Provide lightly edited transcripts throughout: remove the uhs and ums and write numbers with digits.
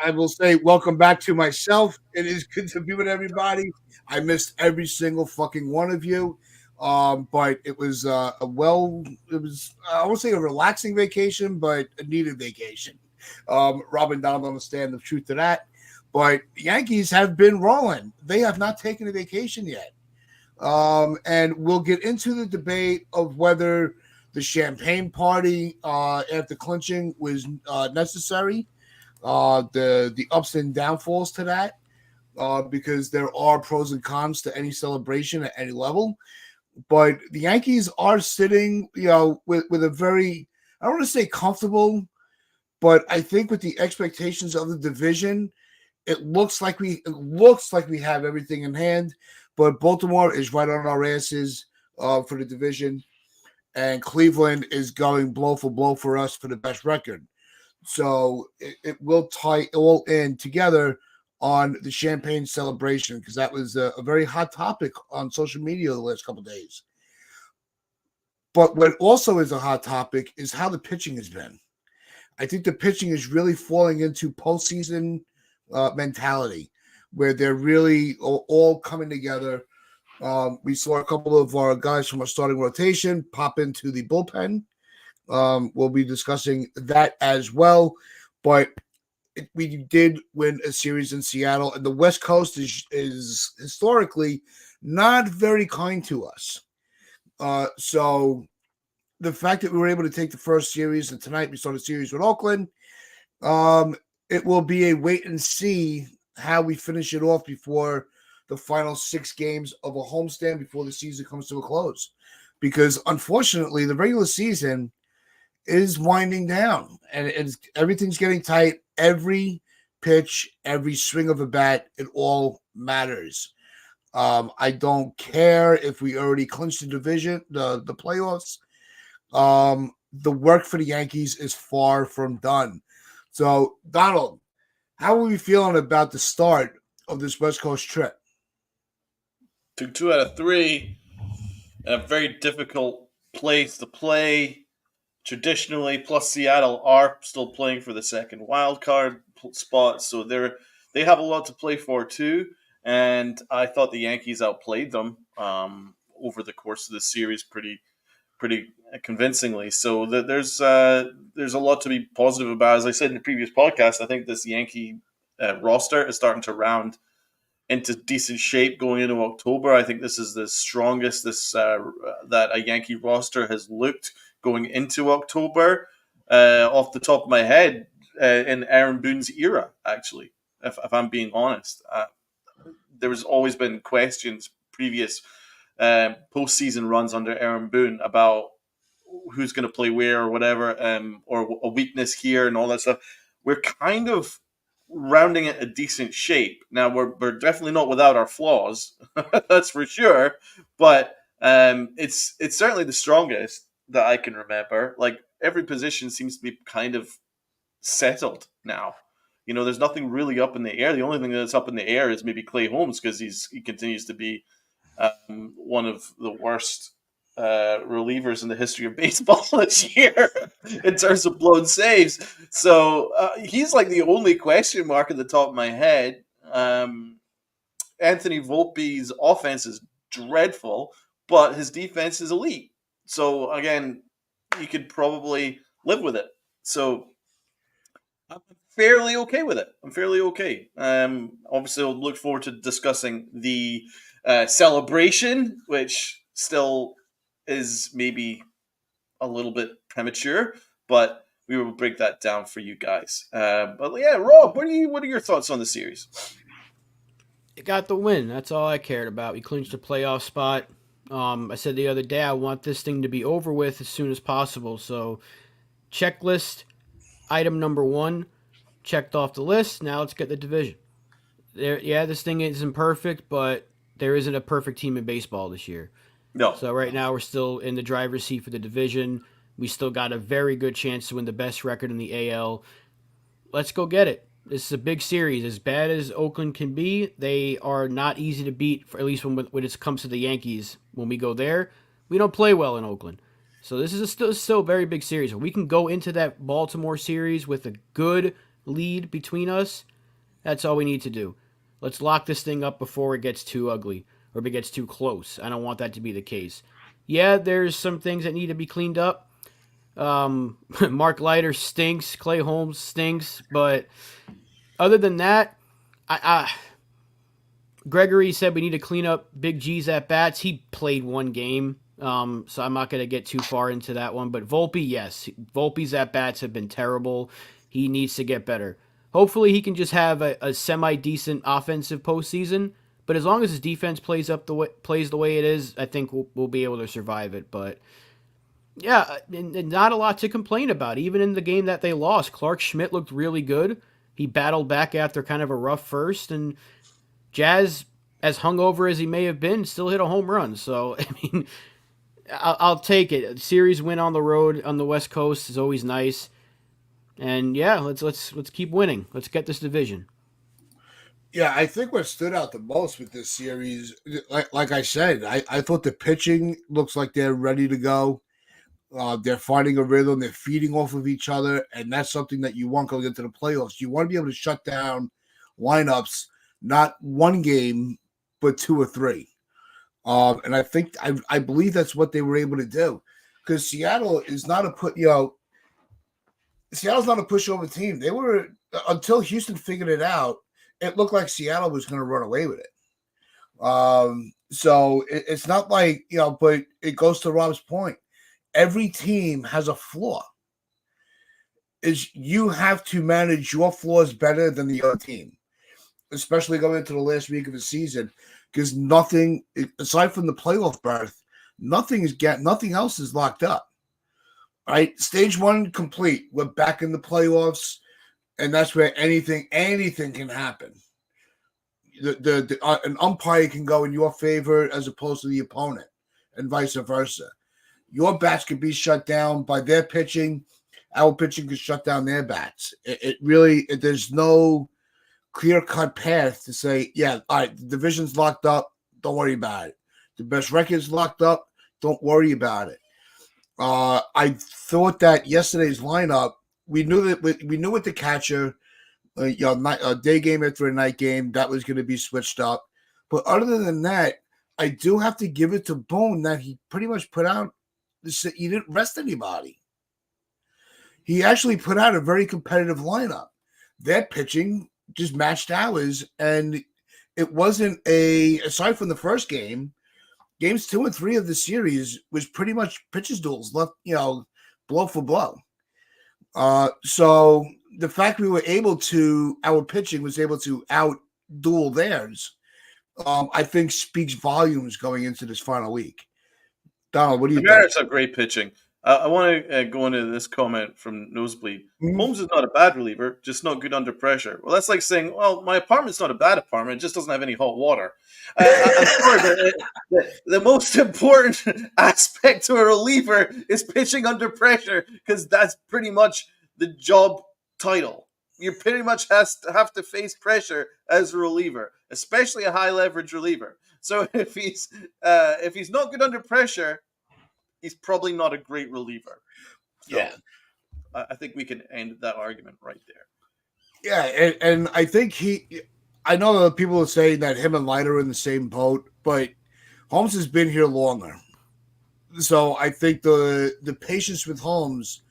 I will say welcome back to myself. It is good to be with everybody. I missed every single fucking one of you. But it was it was I won't say a relaxing vacation, but a needed vacation. Robin Donald understand the truth of that. But Yankees have been rolling. They have not taken a vacation yet. And we'll get into the debate of whether the champagne party after clinching was necessary, the ups and downfalls to that, because there are pros and cons to any celebration at any level. But the Yankees are sitting, with a very, I don't want to say comfortable, but I think with the expectations of the division, it looks like we have everything in hand. But Baltimore is right on our asses for the division, and Cleveland is going blow for blow for us for the best record. So it will tie it all in together on the champagne celebration, because that was a very hot topic on social media the last couple of days. But what also is a hot topic is how the pitching has been. I think the pitching is really falling into postseason mentality, where they're really all coming together. We saw a couple of our guys from our starting rotation pop into the bullpen. We'll be discussing that as well. But we did win a series in Seattle, and the West Coast is historically not very kind to us. So the fact that we were able to take the first series, and tonight we start a series with Oakland, it will be a wait and see how we finish it off before the final 6 games of a homestand before the season comes to a close. Because unfortunately, the regular season is winding down, and everything's getting tight. Every pitch, every swing of a bat, it all matters. I don't care if we already clinched the division, the playoffs. The work for the Yankees is far from done. So, Donald, how are we feeling about the start of this West Coast trip? Took 2 out of 3 in a very difficult place to play. Traditionally, plus Seattle are still playing for the second wild card spot, so they have a lot to play for too. And I thought the Yankees outplayed them over the course of the series pretty convincingly. So there's a lot to be positive about. As I said in the previous podcast, I think this Yankee roster is starting to round into decent shape going into October. I think this is the strongest that a Yankee roster has looked going into October, off the top of my head, in Aaron Boone's era. Actually, if I'm being honest, there has always been questions previous postseason runs under Aaron Boone about who's going to play where or whatever, or a weakness here and all that stuff. We're kind of rounding it a decent shape. Now we're definitely not without our flaws, that's for sure. But it's certainly the strongest that I can remember. Like every position seems to be kind of settled now. There's nothing really up in the air. The only thing that's up in the air is maybe Clay Holmes because he continues to be one of the worst relievers in the history of baseball this year in terms of blown saves. So he's like the only question mark at the top of my head. Anthony Volpe's offense is dreadful, but his defense is elite. So again, you could probably live with it. So I'm fairly okay with it. I'm fairly okay. Obviously, I'll look forward to discussing the celebration, which still is maybe a little bit premature, but we will break that down for you guys. But yeah, Rob, what are your thoughts on the series? It got the win. That's all I cared about. We clinched a playoff spot. I said the other day I want this thing to be over with as soon as possible. So, checklist item number 1 checked off the list. Now let's get the division. This thing isn't perfect, but there isn't a perfect team in baseball this year. No. So right now we're still in the driver's seat for the division. We still got a very good chance to win the best record in the AL. Let's go get it. This is a big series. As bad as Oakland can be, they are not easy to beat, at least when it comes to the Yankees. When we go there, we don't play well in Oakland. So this is still a very big series. If we can go into that Baltimore series with a good lead between us, That's all we need to do. Let's lock this thing up before it gets too ugly or if it gets too close. I don't want that to be the case. Yeah, there's some things that need to be cleaned up. Mark Leiter stinks. Clay Holmes stinks. But other than that, Gregory said we need to clean up Big G's at bats. He played one game, so I'm not going to get too far into that one. But Volpe, yes. Volpe's at bats have been terrible. He needs to get better. Hopefully he can just have a semi-decent offensive postseason. But as long as his defense plays the way it is, I think we'll be able to survive it. But yeah, and not a lot to complain about. Even in the game that they lost, Clark Schmidt looked really good. He battled back after kind of a rough first, and Jazz, as hungover as he may have been, still hit a home run. So, I mean, I'll take it. A series win on the road on the West Coast is always nice. And yeah, let's keep winning. Let's get this division. Yeah, I think what stood out the most with this series, like I said, I thought the pitching looks like they're ready to go. They're finding a rhythm. They're feeding off of each other, and that's something that you want going into the playoffs. You want to be able to shut down lineups, not one game, but 2 or 3. And I believe that's what they were able to do, because Seattle is not Seattle's not a pushover team. They were, until Houston figured it out, it looked like Seattle was going to run away with it. So it's not like, but it goes to Rob's point. Every team has a flaw. You have to manage your flaws better than the other team, especially going into the last week of the season, because nothing, aside from the playoff berth, nothing else is locked up. Right? Stage 1 complete. We're back in the playoffs, and that's where anything can happen. An umpire can go in your favor as opposed to the opponent, and vice versa. Your bats could be shut down by their pitching. Our pitching could shut down their bats. There's no clear-cut path to say, yeah, all right, the division's locked up. Don't worry about it. The best record's locked up. Don't worry about it. I thought that yesterday's lineup, we knew with the catcher, a day game after a night game, that was going to be switched up. But other than that, I do have to give it to Boone that he pretty much put out. He didn't rest anybody. He actually put out a very competitive lineup. Their pitching just matched ours, and it wasn't aside from the first game, games 2 and 3 of the series was pretty much pitches duels left, blow for blow. So the fact our pitching was able to out duel theirs, I think speaks volumes going into this final week. Donald, what do you think? Merritt's have great pitching. I want to go into this comment from Nosebleed. Mm-hmm. Holmes is not a bad reliever, just not good under pressure. Well, that's like saying, well, my apartment's not a bad apartment, it just doesn't have any hot water. I'm sorry, the most important aspect to a reliever is pitching under pressure, because that's pretty much the job title. You pretty much have to face pressure as a reliever, especially a high leverage reliever. So if he's not good under pressure, he's probably not a great reliever. So yeah, I think we can end that argument right there. Yeah, and I think I know that people are saying that him and Leiter are in the same boat, but Holmes has been here longer. So I think the patience with Holmes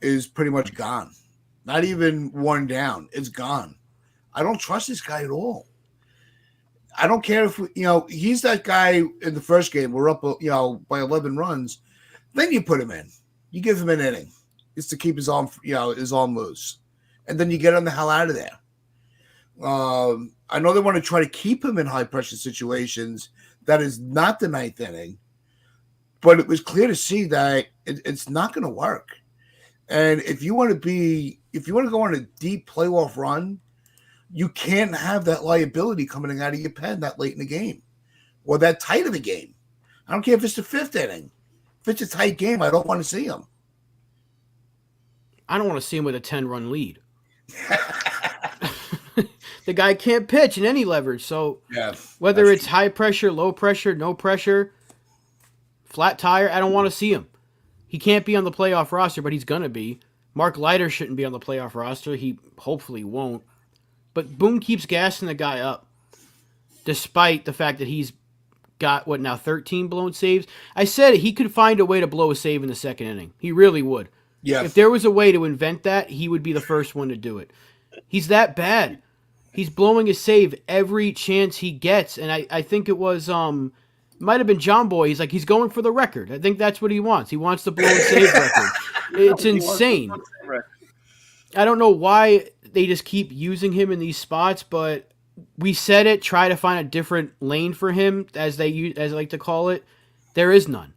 is pretty much gone. Not even worn down. It's gone. I don't trust this guy at all. I don't care if he's that guy in the first game. We're up, by 11 runs. Then you put him in. You give him an inning. It's to keep his arm loose, and then you get him the hell out of there. I know they want to try to keep him in high pressure situations. That is not the 9th inning, but it was clear to see that it's not going to work. And if you want to go on a deep playoff run, you can't have that liability coming out of your pen that late in the game or that tight of a game. I don't care if it's the 5th inning. If it's a tight game, I don't want to see him. I don't want to see him with a 10-run lead. The guy can't pitch in any leverage. So whether it's high pressure, low pressure, no pressure, flat tire, I don't want to see him. He can't be on the playoff roster, but he's going to be. Mark Leiter shouldn't be on the playoff roster. He hopefully won't. But Boone keeps gassing the guy up, despite the fact that he's got, 13 blown saves. I said he could find a way to blow a save in the second inning. He really would. Yeah. If there was a way to invent that, he would be the first one to do it. He's that bad. He's blowing a save every chance he gets. And I think it was, might have been John Boy. He's like, he's going for the record. I think that's what he wants. He wants the blown save record. It's insane. I don't know why they just keep using him in these spots, but we said it, try to find a different lane for him, as I like to call it. There is none.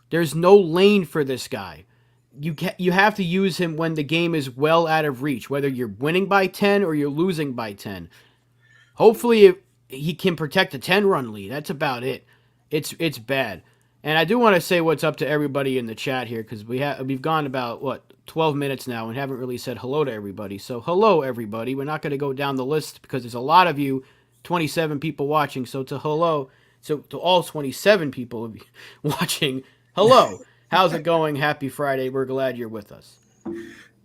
There's no lane for this guy. You have to use him when the game is well out of reach, whether you're winning by 10 or you're losing by 10. Hopefully he can protect a 10-run lead. That's about it. It's bad. And I do want to say what's up to everybody in the chat here, because we've gone about 12 minutes now and haven't really said hello to everybody. So hello everybody. We're not going to go down the list because there's a lot of you, 27 people watching. So to all 27 people watching, hello. How's it going? Happy Friday. We're glad you're with us.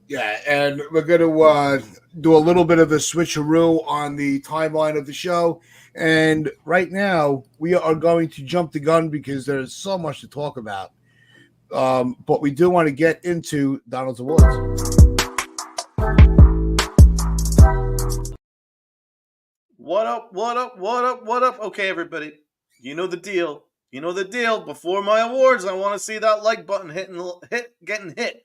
Yeah, and we're going to do a little bit of a switcheroo on the timeline of the show. And right now, we are going to jump the gun because there's so much to talk about. But we do want to get into Donald's Awards. What up, what up, what up, what up? Okay, everybody, you know the deal. Before my awards, I want to see that like button getting hit.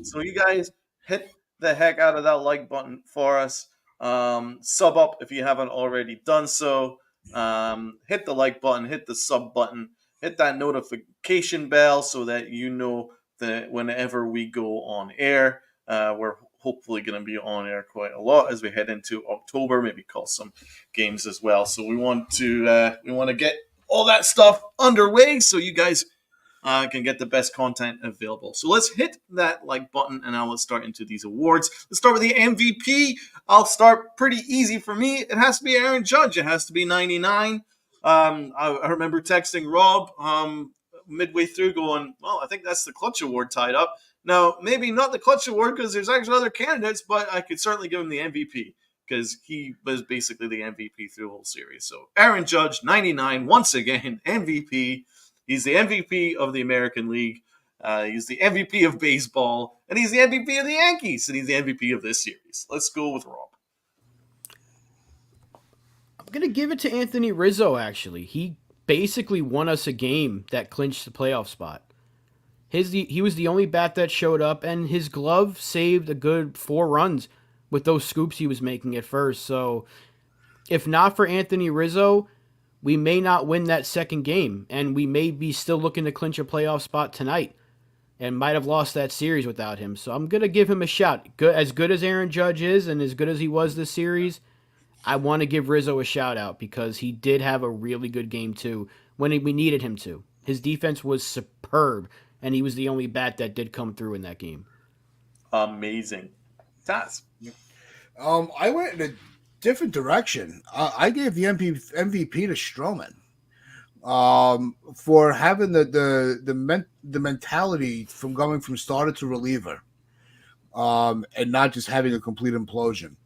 So you guys hit the heck out of that like button for us. Sub up if you haven't already done so. Hit the like button, hit the sub button, hit that notification bell so that you know that whenever we go on air, we're hopefully going to be on air quite a lot as we head into October. Maybe call some games as well. So we want to get all that stuff underway so you guys can get the best content available. So let's hit that like button and now let's start into these awards. Let's start with the MVP. I'll start pretty easy for me. It has to be Aaron Judge. It has to be 99. I remember texting Rob midway through going, well, I think that's the Clutch Award tied up. Now, maybe not the Clutch Award because there's actually other candidates, but I could certainly give him the MVP because he was basically the MVP through the whole series. So Aaron Judge, 99, once again, MVP. He's the MVP of the American League. He's the MVP of baseball. And he's the MVP of the Yankees. And he's the MVP of this series. Let's go with Rob. I'm going to give it to Anthony Rizzo, actually. He basically won us a game that clinched the playoff spot. He was the only bat that showed up, and his glove saved a good 4 runs with those scoops he was making at first. So if not for Anthony Rizzo, we may not win that second game, and we may be still looking to clinch a playoff spot tonight and might have lost that series without him. So I'm going to give him a shout. As good as Aaron Judge is and as good as he was this series, I want to give Rizzo a shout out because he did have a really good game too when we needed him to. His defense was superb, and he was the only bat that did come through in that game. Amazing. Taz. I went in a different direction. I gave the MVP to Stroman for having the mentality from going from starter to reliever, and not just having a complete implosion.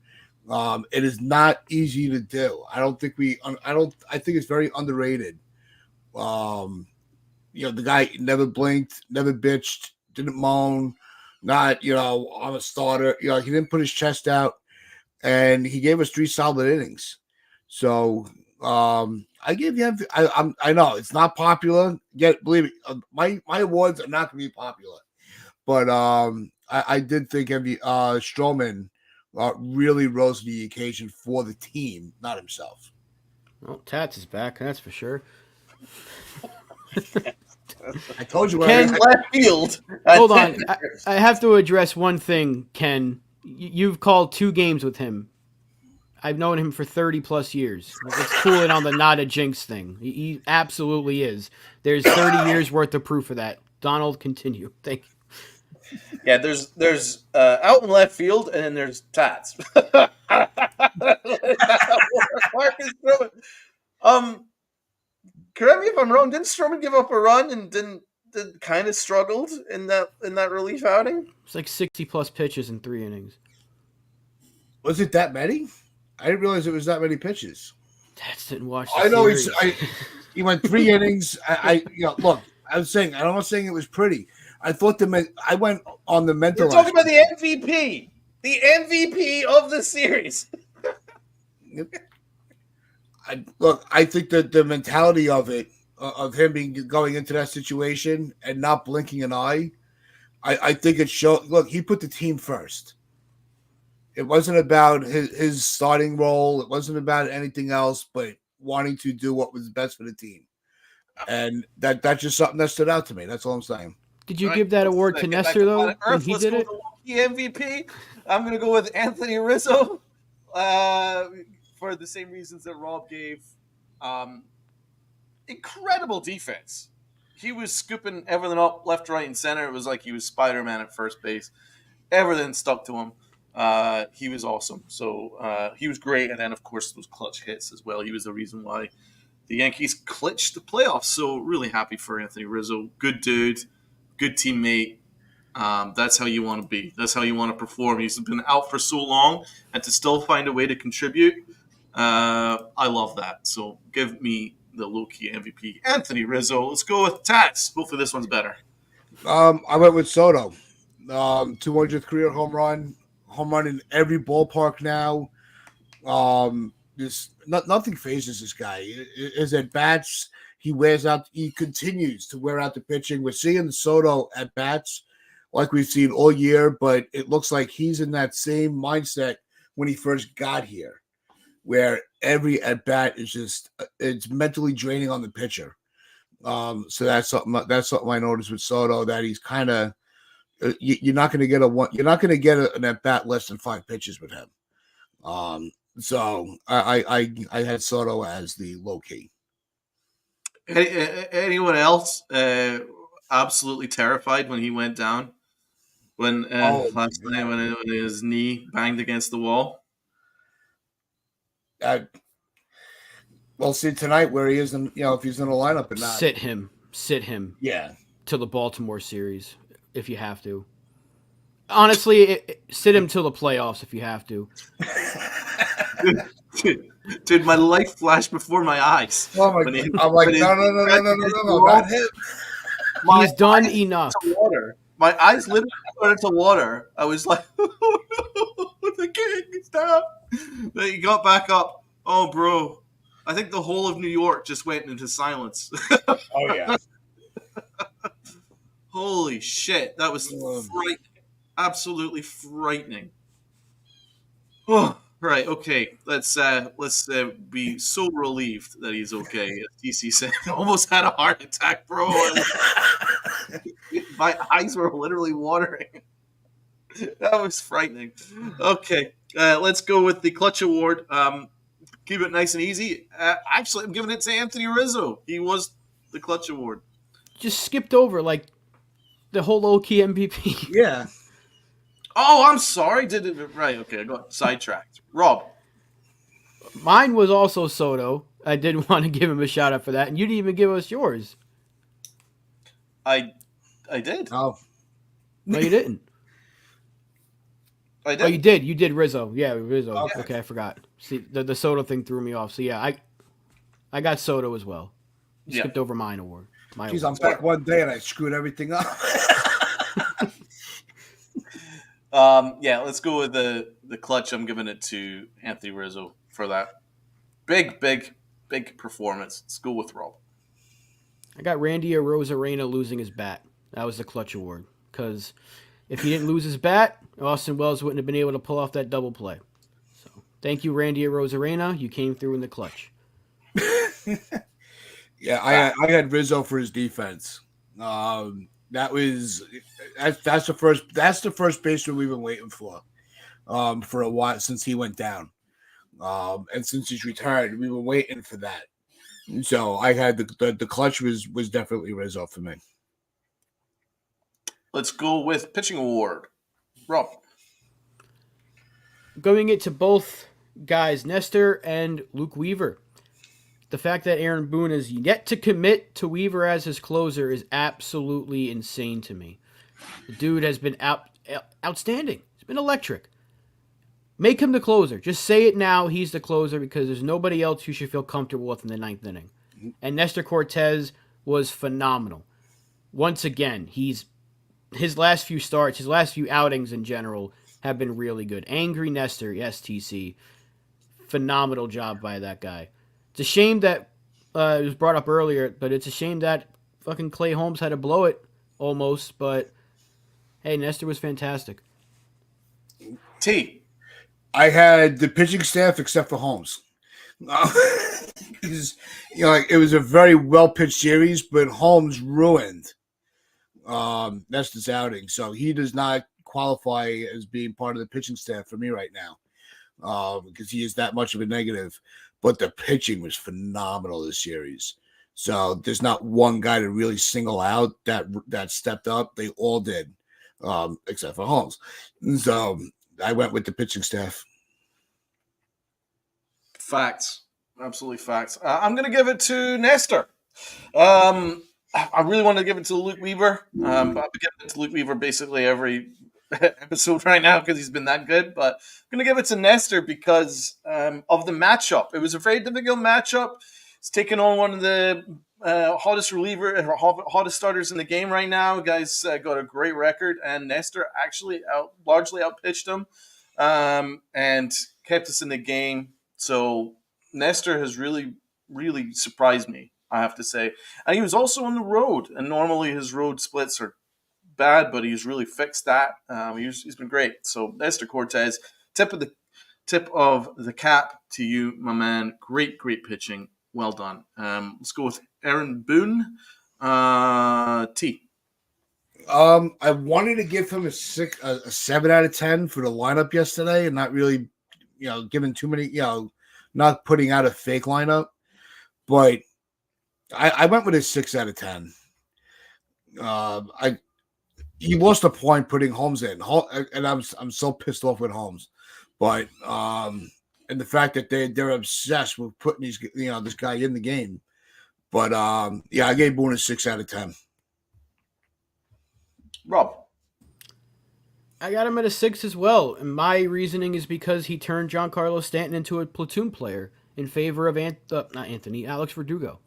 It is not easy to do. I think it's very underrated. The guy never blinked, never bitched, didn't moan, not, I'm a starter. He didn't put his chest out, and he gave us 3 solid innings. So I gave him. I know it's not popular. Yet, believe me, my awards are not going to be popular. But I did think Stroman really rose to the occasion for the team, not himself. Well, Tats is back, that's for sure. I told you. Ken left field. Hold on. I have to address one thing, Ken. You've called 2 games with him. I've known him for 30 plus years. Let's cool it on the not a jinx thing. He absolutely is. There's 30 years worth of proof of that. Donald, continue. Thank you. Yeah, there's out in left field, and then there's Tats. Marcus Stroman. Correct me if I'm wrong. Didn't Stroman give up a run and did kind of struggled in that relief outing? It's like 60 plus pitches in 3 innings. Was it that many? I didn't realize it was that many pitches. That's didn't watch the I know series. he went 3 innings. Look, I'm not saying it was pretty. I thought I went on the mental. We're talking about the MVP of the series. I think that the mentality of it, of him going into that situation and not blinking an eye, I think it showed. Look, he put the team first. It wasn't about his starting role. It wasn't about anything else, but wanting to do what was best for the team. And that's just something that stood out to me. That's all I'm saying. Did you give that award to Nestor, though, when he did it? The MVP. I'm going to go with Anthony Rizzo for the same reasons that Rob gave. Incredible defense. He was scooping everything up left, right, and center. It was like he was Spider-Man at first base. Everything stuck to him. He was awesome. So he was great. And then, of course, those clutch hits as well. He was the reason why the Yankees clinched the playoffs. So really happy for Anthony Rizzo. Good dude. Good teammate. That's how you want to be. That's how you want to perform. He's been out for so long, and to still find a way to contribute, I love that. So give me the low-key MVP, Anthony Rizzo. Let's go with Tats. Hopefully this one's better. I went with Soto. 200th career home run in every ballpark now. Nothing phases this guy. His at bats, he continues to wear out the pitching. We're seeing Soto at bats like we've seen all year, but it looks like he's in that same mindset when he first got here, where every at bat is it's mentally draining on the pitcher. So that's something I noticed with Soto, that he's kind of you're not going to get an at bat less than 5 pitches with him. So I had Soto as the low key. Anyone else absolutely terrified when he went down? When last night when his knee banged against the wall? We'll see tonight where he is, if he's in the lineup or not. Sit him. Yeah. To the Baltimore series, if you have to. Honestly, sit him till the playoffs if you have to. Dude, my life flashed before my eyes. Oh my God. I'm like, no, not him. He's done enough. Water. My eyes literally turned into water. I was like, the king, stop. Then he got back up. Oh, bro. I think the whole of New York just went into silence. Oh, yeah. Holy shit. That was frightening. Absolutely frightening. Oh, right. Okay. Let's be so relieved that he's okay. As DC said, almost had a heart attack, bro. My eyes were literally watering. That was frightening. Okay. Let's go with the Clutch Award. Keep it nice and easy. Actually, I'm giving it to Anthony Rizzo. He was the Clutch Award. Just skipped over like the whole low-key MVP. Yeah. Oh, I'm sorry. Did it right? Okay, I got sidetracked. Rob. Mine was also Soto. I did want to give him a shout out for that, and you didn't even give us yours. I did. Oh. No, you didn't. I did. Oh, you did. You did Rizzo. Yeah, Rizzo. Okay. Okay, I forgot. See, the Soto thing threw me off. So yeah, I got Soto as well. You skipped over mine award. Jeez, I'm back one day and I screwed everything up. Yeah, let's go with the Clutch. I'm giving it to Anthony Rizzo for that big performance. Let's go with Rob. I got Randy Arozarena losing his bat. That was the Clutch Award. Because if he didn't lose his bat, Austin Wells wouldn't have been able to pull off that double play. So thank you, Randy Arozarena. You came through in the clutch. Yeah, I had Rizzo for his defense. That's the first baseman we've been waiting for a while since he went down. And since he's retired, we've been waiting for that. So I had the Clutch was definitely Rizzo for me. Let's go with pitching award. Rob. Going it to both guys, Nestor and Luke Weaver. The fact that Aaron Boone is yet to commit to Weaver as his closer is absolutely insane to me. The dude has been outstanding. He's been electric. Make him the closer. Just say it now. He's the closer because there's nobody else you should feel comfortable with in the ninth inning. And Nestor Cortez was phenomenal. Once again, his last few starts, his last few outings in general have been really good. Angry Nestor, yes, TC. Phenomenal job by that guy. It's a shame that it was brought up earlier, but it's a shame that fucking Clay Holmes had to blow it almost. But hey, Nestor was fantastic. T. I had the pitching staff except for Holmes. Because, it was a very well pitched series, but Holmes ruined Nestor's outing, so he does not qualify as being part of the pitching staff for me right now, because he is that much of a negative. But the pitching was phenomenal this series. So there's not one guy to really single out that stepped up. They all did, except for Holmes. So I went with the pitching staff. Facts. Absolutely facts. I'm going to give it to Nestor. I really wanted to give it to Luke Weaver. I've been giving it to Luke Weaver basically every episode right now because he's been that good. But I'm going to give it to Nestor because of the matchup. It was a very difficult matchup. He's taking on one of the hottest starters in the game right now. Guys got a great record, and Nestor actually largely outpitched him and kept us in the game. So Nestor has really, really surprised me, I have to say. And he was also on the road, and normally his road splits are bad, but he's really fixed that. He's been great. So Nestor Cortez, tip of the cap to you, my man. Great pitching. Well done. Let's go with Aaron Boone. T. I wanted to give him a 7 out of 10 for the lineup yesterday, and not really, giving too many, not putting out a fake lineup. But I went with a 6 out of 10. He lost a point putting Holmes in, and I'm so pissed off with Holmes. But and the fact that they're obsessed with putting this guy in the game. But I gave Boone a 6 out of 10. Rob. I got him at a 6 as well, and my reasoning is because he turned Giancarlo Stanton into a platoon player in favor of Alex Verdugo.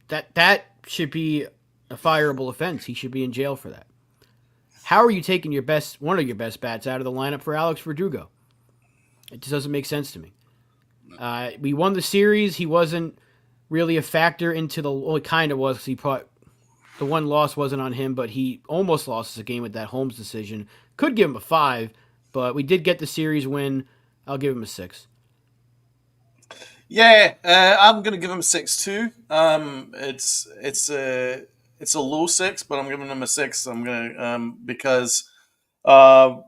That should be a fireable offense. He should be in jail for that. How are you taking one of your best bats out of the lineup for Alex Verdugo? It just doesn't make sense to me. We won the series. He wasn't really a factor into it kind of was. The one loss wasn't on him, but he almost lost the game with that Holmes decision. Could give him a 5, but we did get the series win. I'll give him a 6. Yeah, I'm gonna give him a 6 too. It's a low 6, but I'm giving him a 6. I'm gonna because to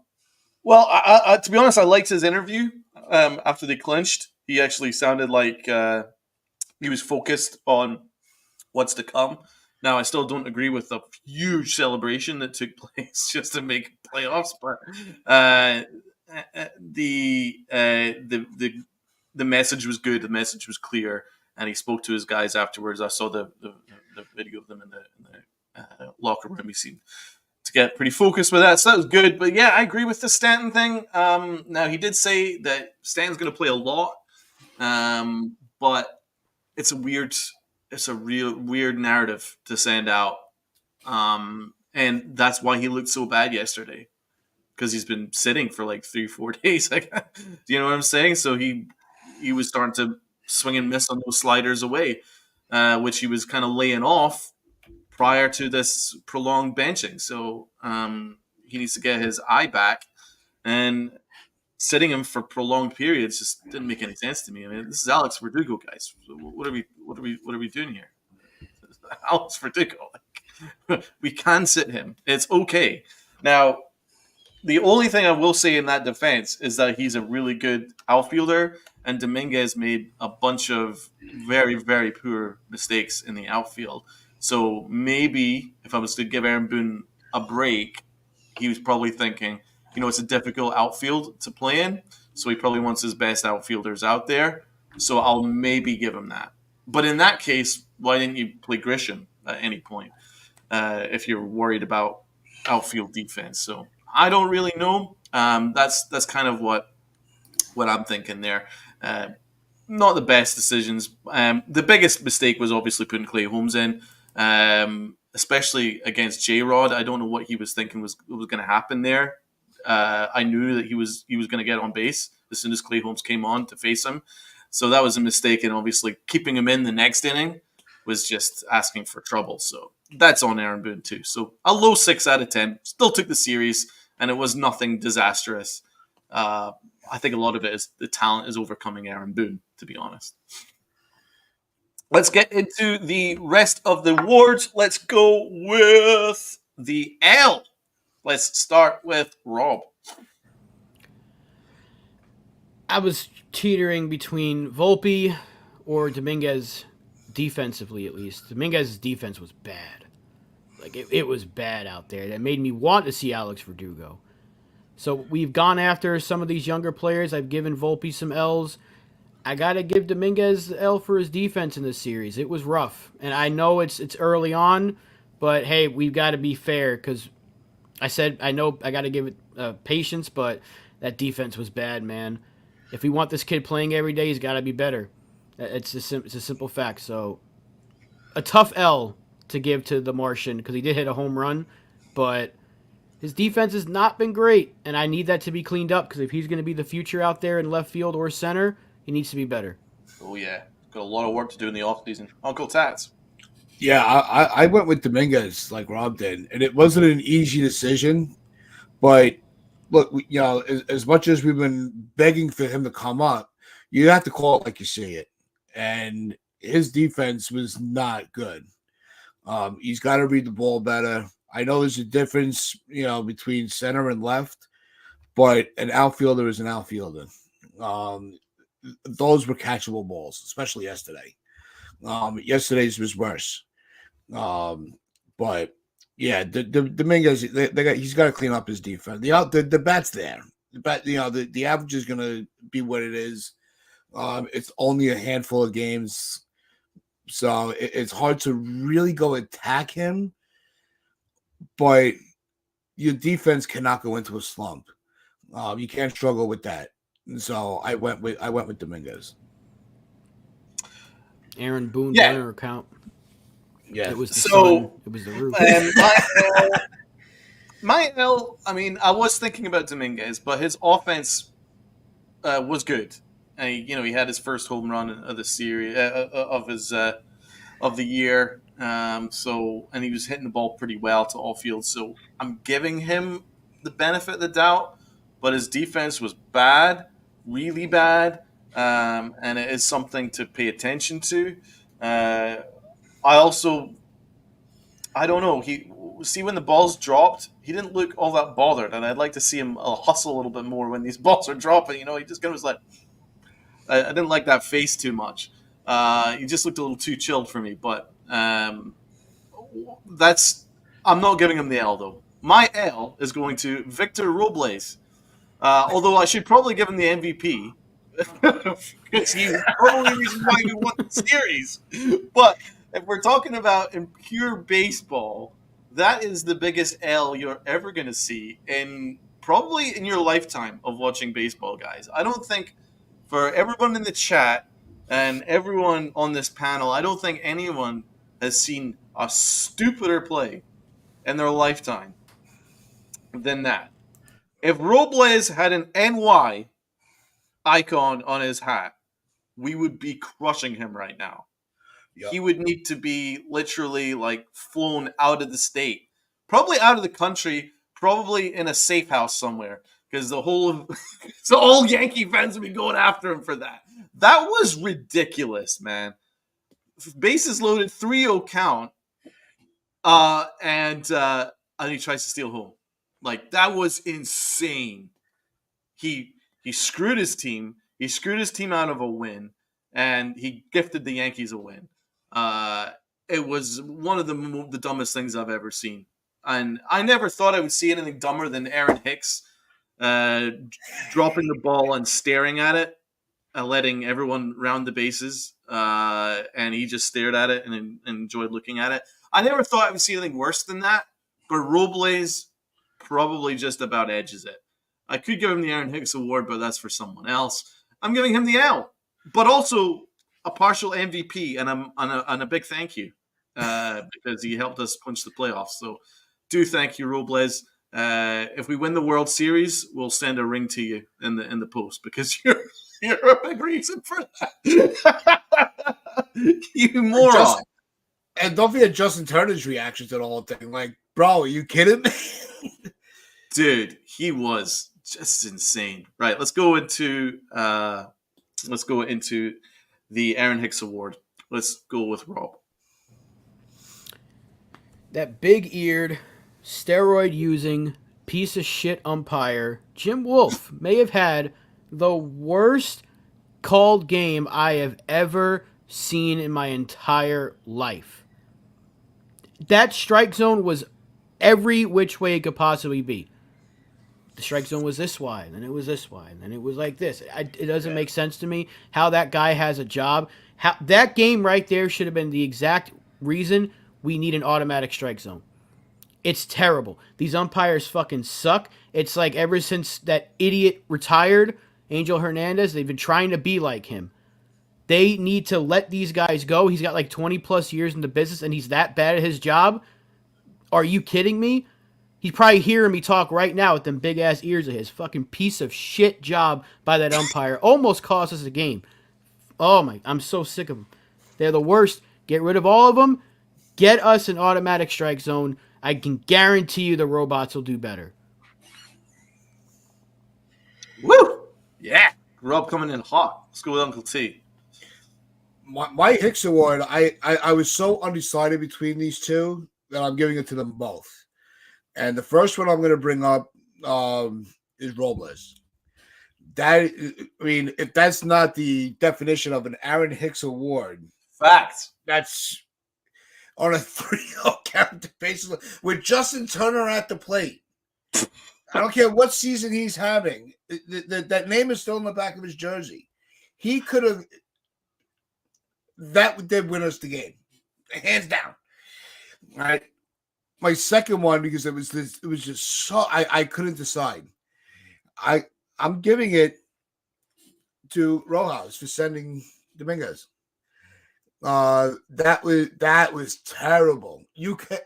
be honest, I liked his interview after they clinched. He actually sounded like he was focused on what's to come. Now, I still don't agree with the huge celebration that took place just to make playoffs, but the message was good. The message was clear, and he spoke to his guys afterwards. I saw the video of them in the locker room. He seemed to get pretty focused with that, so that was good. But yeah, I agree with the Stanton thing. Now, he did say that Stanton's going to play a lot, but it's a real weird narrative to send out. And that's why he looked so bad yesterday. Because he's been sitting for like 3-4 days. Do you know what I'm saying? So he was starting to swing and miss on those sliders away, which he was kind of laying off prior to this prolonged benching. So he needs to get his eye back. And sitting him for prolonged periods just didn't make any sense to me. I mean, this is Alex Verdugo, guys. What are we doing here? Alex Verdugo. We can sit him. It's okay. Now, the only thing I will say in that defense is that he's a really good outfielder, and Dominguez made a bunch of very, very poor mistakes in the outfield. So maybe if I was to give Aaron Boone a break, he was probably thinking, it's a difficult outfield to play in, so he probably wants his best outfielders out there. So I'll maybe give him that. But in that case, why didn't you play Grisham at any point if you're worried about outfield defense? So I don't really know. That's kind of what I'm thinking there. Uh, Not the best decisions. The biggest mistake was obviously putting Clay Holmes in, especially against J Rod. I don't know what he was thinking was going to happen there. I knew that he was going to get on base as soon as Clay Holmes came on to face him, so that was a mistake. And obviously, keeping him in the next inning was just asking for trouble. So that's on Aaron Boone too. So a low 6 out of 10. Still took the series, and it was nothing disastrous. I think a lot of it is the talent is overcoming Aaron Boone, to be honest. Let's get into the rest of the awards. Let's go with the L. Let's start with Rob. I was teetering between Volpe or Dominguez defensively, at least. Dominguez's defense was bad. Like, it was bad out there. That made me want to see Alex Verdugo. So we've gone after some of these younger players. I've given Volpe some L's. I got to give Dominguez the L for his defense in this series. It was rough. And I know it's early on, but hey, we've got to be fair because I know I got to give it patience, but that defense was bad, man. If we want this kid playing every day, he's got to be better. It's a simple fact. So a tough L to give to the Martian because he did hit a home run, but his defense has not been great, and I need that to be cleaned up because if he's going to be the future out there in left field or center, he needs to be better. Oh, yeah. Got a lot of work to do in the offseason. Uncle Tats. Yeah, I went with Dominguez like Rob did, and it wasn't an easy decision. But look, as much as we've been begging for him to come up, you have to call it like you see it. And his defense was not good. He's got to read the ball better. I know there's a difference, between center and left, but an outfielder is an outfielder. Those were catchable balls, especially yesterday. Yesterday's was worse. But yeah, the Dominguez, he's got to clean up his defense. The bat's there. The bat, the average is going to be what it is. It's only a handful of games, so it's hard to really go attack him. But your defense cannot go into a slump. You can't struggle with that. And so I went with Dominguez. Aaron Boone Yeah. burner account. Yeah. It was the So, sun. It was the roof. My L, I mean, I was thinking about Dominguez, but his offense was good. He had his first home run of the series of the year. And he was hitting the ball pretty well to all fields. So I'm giving him the benefit of the doubt, but his defense was bad, really bad, and it is something to pay attention to. I don't know. When the balls dropped, he didn't look all that bothered, and I'd like to see him hustle a little bit more when these balls are dropping. He just kind of was like, I didn't like that face too much. He just looked a little too chilled for me, but I'm not giving him the L though. My L is going to Victor Robles. Although I should probably give him the MVP because he's probably the reason why we won the series. But if we're talking about in pure baseball, that is the biggest L you're ever going to see probably in your lifetime of watching baseball, guys. I don't think for everyone in the chat and everyone on this panel, I don't think anyone has seen a stupider play in their lifetime than that. If Robles had an NY icon on his hat, we would be crushing him right now. Yep. He would need to be literally flown out of the state, probably out of the country, probably in a safe house somewhere, because all Yankee fans would be going after him for that. That was ridiculous, man. Bases loaded, 3-0 count, and he tries to steal home. That was insane. He screwed his team. He screwed his team out of a win, and he gifted the Yankees a win. It was one of the dumbest things I've ever seen. And I never thought I would see anything dumber than Aaron Hicks dropping the ball and staring at it and letting everyone round the bases. And he just stared at it and enjoyed looking at it. I never thought I would see anything worse than that. But Robles probably just about edges it. I could give him the Aaron Hicks Award, but that's for someone else. I'm giving him the L, but also a partial MVP and a big thank you because he helped us punch the playoffs. So do thank you, Robles. If we win the World Series, we'll send a ring to you in the post because you're a big reason for that. You moron. And don't forget Justin Turner's reaction to the whole thing. Like, bro, are you kidding me? Dude, he was just insane. Right, let's go into the Aaron Hicks Award. Let's go with Rob. That big-eared, steroid-using, piece of shit umpire, Jim Wolf, may have had the worst called game I have ever seen in my entire life. That strike zone was every which way it could possibly be. The strike zone was this wide, and then it was this wide, and then it was like this. It doesn't make sense to me how that guy has a job. That game right there should have been the exact reason we need an automatic strike zone. It's terrible. These umpires fucking suck. It's like ever since that idiot retired, Angel Hernandez, they've been trying to be like him. They need to let these guys go. He's got like 20 plus years in the business and he's that bad at his job. Are you kidding me? He's probably hearing me talk right now with them big ass ears of his. Fucking piece of shit job by that umpire. Almost cost us a game. Oh my, I'm so sick of them. They're the worst. Get rid of all of them. Get us an automatic strike zone. I can guarantee you the robots will do better. Woo! Yeah. Rob coming in hot. Let's go with Uncle T. My Hicks Award, I was so undecided between these two that I'm giving it to them both. And the first one I'm going to bring up is Robles. That, I mean, if that's not the definition of an Aaron Hicks Award, Fact. that's on a 3-0 character basis with Justin Turner at the plate. I don't care what season he's having. That name is still in the back of his jersey. He could have. That did win us the game, hands down. All right. My second one, because it was just so I couldn't decide. I'm giving it to Rojas for sending Dominguez. That was terrible. You can.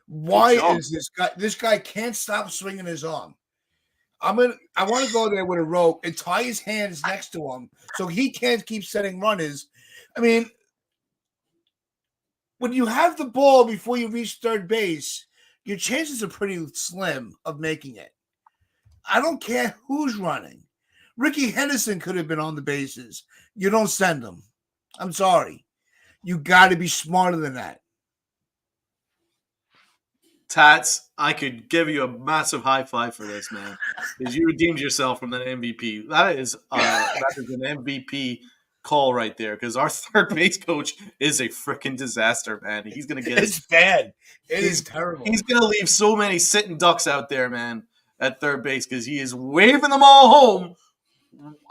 Why is this guy can't stop swinging his arm? I want to go there with a rope and tie his hands next to him so he can't keep setting runners. I mean, when you have the ball before you reach third base, your chances are pretty slim of making it. I don't care who's running. Ricky Henderson could have been on the bases. You don't send him. I'm sorry. You got to be smarter than that. Tats, I could give you a massive high five for this, man, because you redeemed yourself from that MVP. That is an MVP call right there, because our third base coach is a freaking disaster, man. He's gonna get it's bad. It is terrible. He's gonna leave so many sitting ducks out there, man, at third base, because he is waving them all home.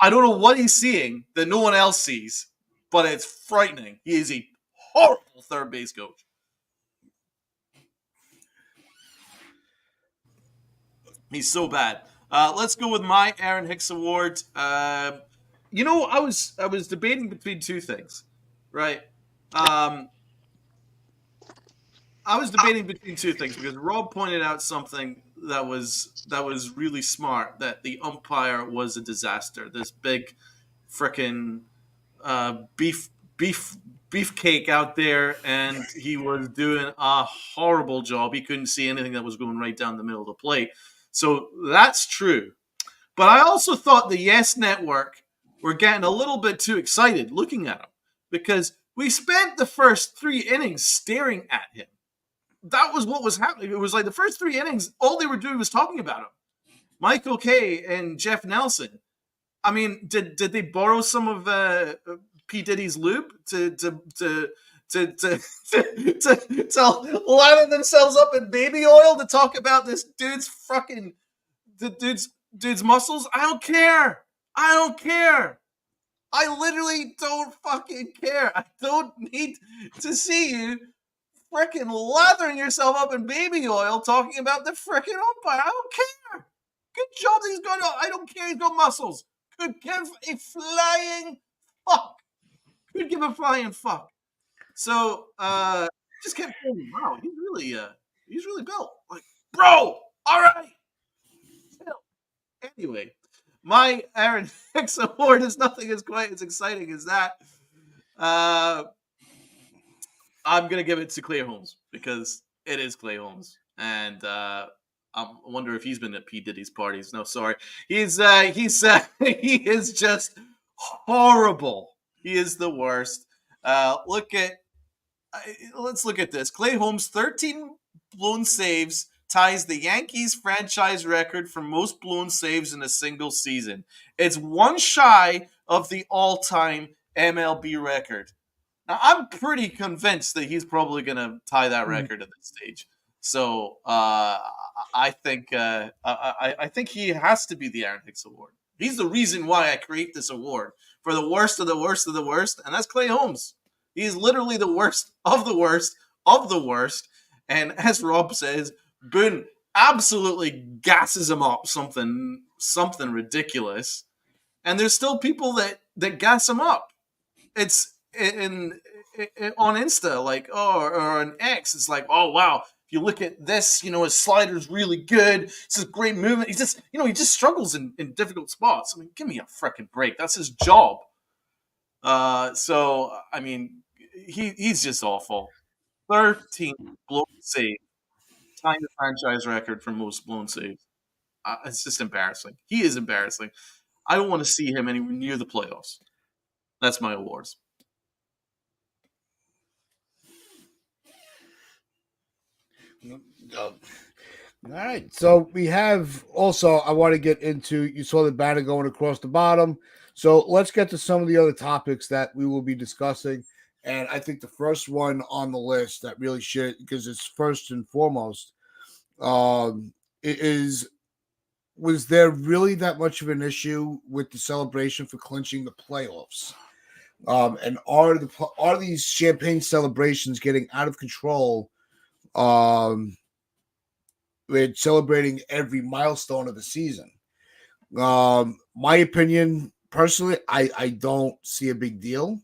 I don't know what he's seeing that no one else sees, but it's frightening. He is a horrible third base coach. He's so bad. Let's go with my Aaron Hicks Award. I was debating between two things, right? I was debating between two things because Rob pointed out something that was really smart, that the umpire was a disaster. This big frickin' beefcake out there, and he was doing a horrible job. He couldn't see anything that was going right down the middle of the plate. So that's true. But I also thought the Yes Network were getting a little bit too excited looking at him, because we spent the first 3 innings staring at him. That was what was happening. It was like the first 3 innings, all they were doing was talking about him. Michael Kay and Jeff Nelson. I mean, did they borrow some of P. Diddy's lube to lather themselves up in baby oil to talk about this dude's dude's muscles? I don't care. I literally don't fucking care. I don't need to see you frickin' lathering yourself up in baby oil talking about the frickin' umpire. I don't care. Good job that he's got. I don't care. He's got muscles. Could give a flying fuck. Could give a flying fuck. So just kept thinking, wow, he's really built. Like, bro, all right. Chill. Anyway, my Aaron Hicks award is nothing as quite as exciting as that. I'm gonna give it to Clay Holmes because it is Clay Holmes, and I wonder if he's been at P Diddy's parties. No, sorry, he's he is just horrible. He is the worst. Let's look at this. Clay Holmes, 13 blown saves, ties the Yankees franchise record for most blown saves in a single season. It's one shy of the all-time MLB record. Now, I'm pretty convinced that he's probably going to tie that record at this stage. So I think I think he has to be the Aaron Hicks Award. He's the reason why I create this award for the worst of the worst of the worst, and that's Clay Holmes. He's literally the worst of the worst of the worst. And as Rob says, Boone absolutely gasses him up something ridiculous. And there's still people that gas him up. It's on Insta, like, or on X, it's like, oh wow, if you look at this, his slider's really good. It's a great movement. He just struggles in difficult spots. I mean, give me a freaking break. That's his job. So I mean, he's just awful. 13 blown saves, tying the franchise record for most blown saves. It's just embarrassing. He is embarrassing. I don't want to see him anywhere near the playoffs. That's my awards. All right. So we have also, I want to get into, you saw the banner going across the bottom. So let's get to some of the other topics that we will be discussing. And I think the first one on the list that really should, because it's first and foremost, was there really that much of an issue with the celebration for clinching the playoffs? And are these champagne celebrations getting out of control? With celebrating every milestone of the season. My opinion, personally, I don't see a big deal.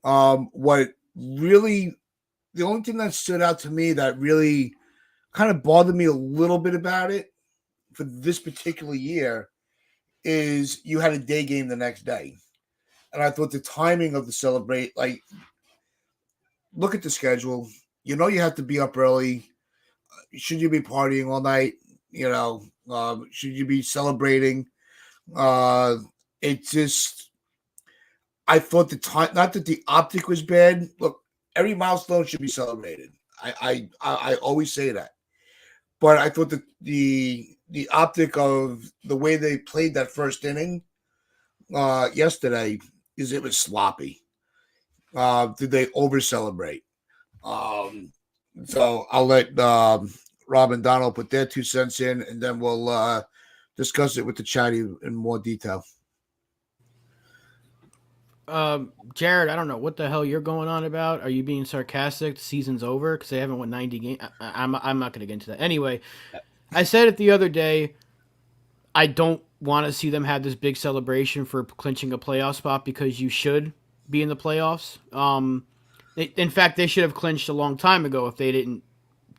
What really, the only thing that stood out to me that really kind of bothered me a little bit about it for this particular year is you had a day game the next day. And I thought the timing of the celebrate, like, look at the schedule. You have to be up early. Should you be partying all night? Should you be celebrating? It just, I thought the time, not that the optic was bad. Look, every milestone should be celebrated. I always say that, but I thought that the optic of the way they played that first inning yesterday is it was sloppy. Did they over celebrate? So I'll let Rob and Donald put their 2 cents in, and then we'll discuss it with the chatty in more detail. Jared, I don't know what the hell you're going on about. Are you being sarcastic? The season's over because they haven't won 90 games. I'm not going to get into that. Anyway, I said it the other day. I don't want to see them have this big celebration for clinching a playoff spot because you should be in the playoffs. In fact, they should have clinched a long time ago if they didn't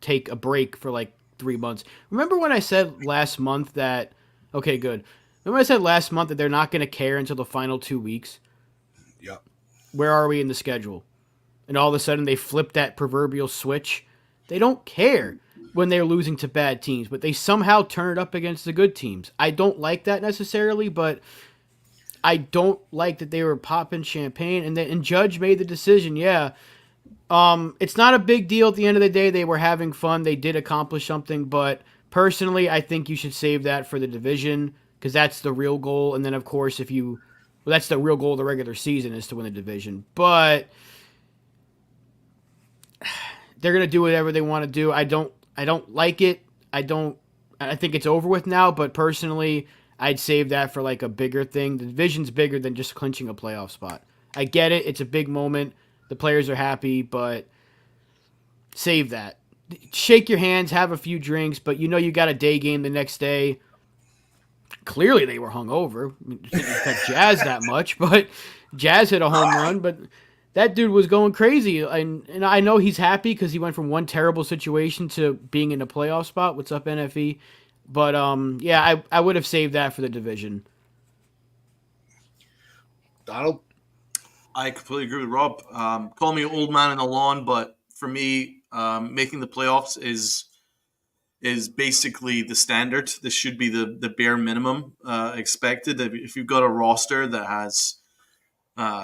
take a break for like 3 months. Remember when I said last month that, okay, good. Remember when I said last month that they're not going to care until the final 2 weeks? Yep. Where are we in the schedule? And all of a sudden they flip that proverbial switch. They don't care when they're losing to bad teams, but they somehow turn it up against the good teams. I don't like that necessarily, but I don't like that they were popping champagne, and Judge made the decision. Yeah, it's not a big deal at the end of the day. They were having fun. They did accomplish something, but personally, I think you should save that for the division because that's the real goal. And then, of course, that's the real goal of the regular season is to win the division. But they're gonna do whatever they want to do. I don't like it. I think it's over with now. But personally, I'd save that for like a bigger thing. The division's bigger than just clinching a playoff spot. I get it. It's a big moment. The players are happy, but save that. Shake your hands, have a few drinks, but you got a day game the next day. Clearly they were hungover. I mean, it didn't affect Jazz that much, but Jazz hit a home run, but that dude was going crazy. And I know he's happy because he went from one terrible situation to being in a playoff spot. What's up, NFE? But yeah, I would have saved that for the division. Donald? I completely agree with Rob. Call me old man in the lawn, but for me, making the playoffs is basically the standard. This should be the bare minimum expected. If you've got a roster that has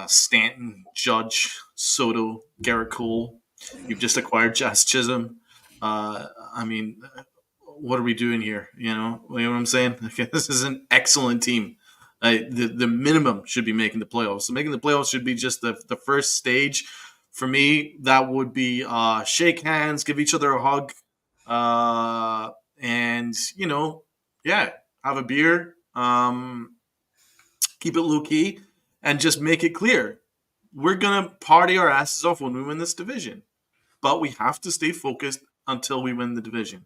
Stanton, Judge, Soto, Garrett Cole, you've just acquired Jazz Chisholm. I mean, what are we doing here? You know what I'm saying? Okay, this is an excellent team. The minimum should be making the playoffs. So making the playoffs should be just the first stage. For me, that would be shake hands, give each other a hug, and have a beer, keep it low key, and just make it clear we're gonna party our asses off when we win this division, but we have to stay focused until we win the division.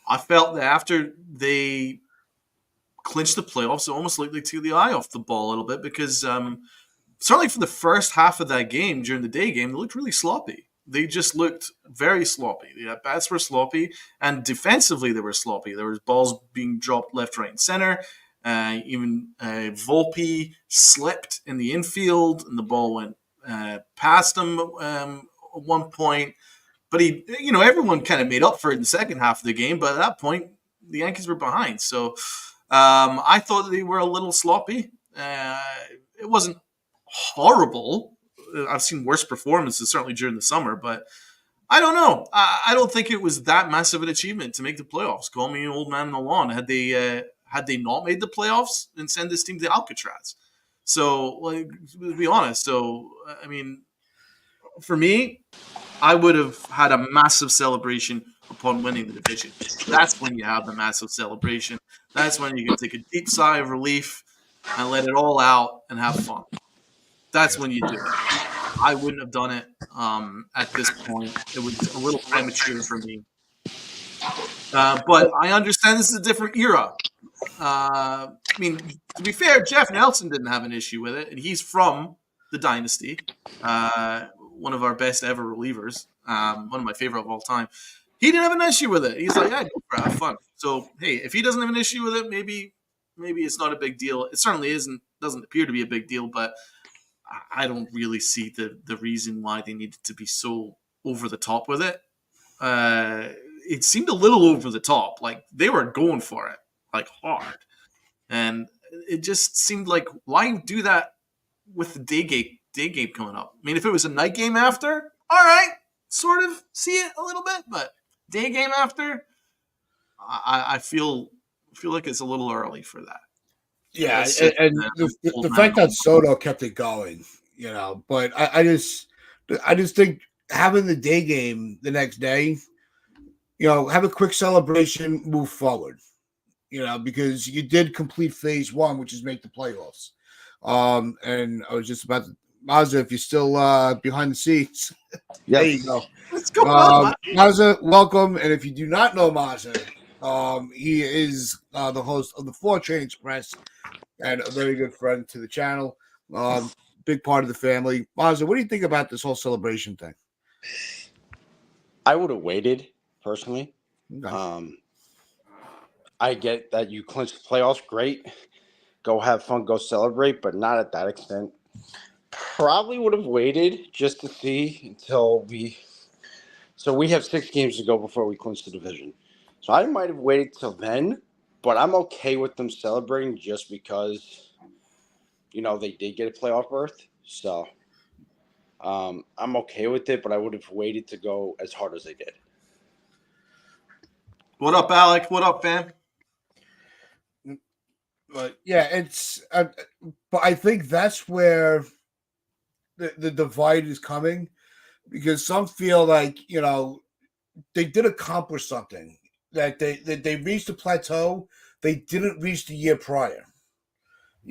I felt that after they clinched the playoffs, it almost like they took the eye off the ball a little bit because certainly for the first half of that game, during the day game, they looked really sloppy. They just looked very sloppy. The bats were sloppy, and defensively they were sloppy. There was balls being dropped left, right, and center. Even Volpe slipped in the infield, and the ball went past him at one point. But everyone kind of made up for it in the second half of the game. But at that point, the Yankees were behind. So I thought they were a little sloppy. It wasn't horrible. I've seen worse performances, certainly during the summer, but I don't know. I don't think it was that massive an achievement to make the playoffs. Call me an old man on the lawn. Had they not made the playoffs, then send this team to Alcatraz. So, to be honest, I mean, for me, I would have had a massive celebration upon winning the division. That's when you have the massive celebration. That's when you can take a deep sigh of relief and let it all out and have fun. That's when you do it. I wouldn't have done it at this point. It was a little premature for me. But I understand this is a different era. I mean, to be fair, Jeff Nelson didn't have an issue with it, and he's from the dynasty. One of our best ever relievers, one of my favorite of all time. He didn't have an issue with it. He's like, yeah, go for it, have fun. So, hey, if he doesn't have an issue with it, maybe it's not a big deal. It certainly doesn't appear to be a big deal, but I don't really see the reason why they needed to be so over the top with it. It seemed a little over the top. Like, they were going for it, like, hard. And it just seemed like, why do that with the day game coming up? I mean, if it was a night game after, all right, sort of see it a little bit, but day game after, I feel like it's a little early for that. Yeah, and the fact that Soto kept it going, but I just think having the day game the next day, have a quick celebration, move forward, because you did complete phase one, which is make the playoffs. And I was just about to, Mazza, if you're still behind the scenes, yes. There you go. What's going on? Mazza, welcome. And if you do not know Mazza, he is the host of the 4 Chain Express and a very good friend to the channel. Big part of the family. Mazza, what do you think about this whole celebration thing? I would have waited, personally. Okay. I get that you clinch the playoffs, great. Go have fun, go celebrate, but not at that extent. Probably would have waited just to see until we have 6 games to go before we clinch the division. So I might have waited till then, but I'm okay with them celebrating just because, they did get a playoff berth. So I'm okay with it, but I would have waited to go as hard as they did. What up, Alec? What up, fam? But yeah, it's. But I think that's where the divide is coming, because some feel like they did accomplish something, that they reached a plateau they didn't reach the year prior.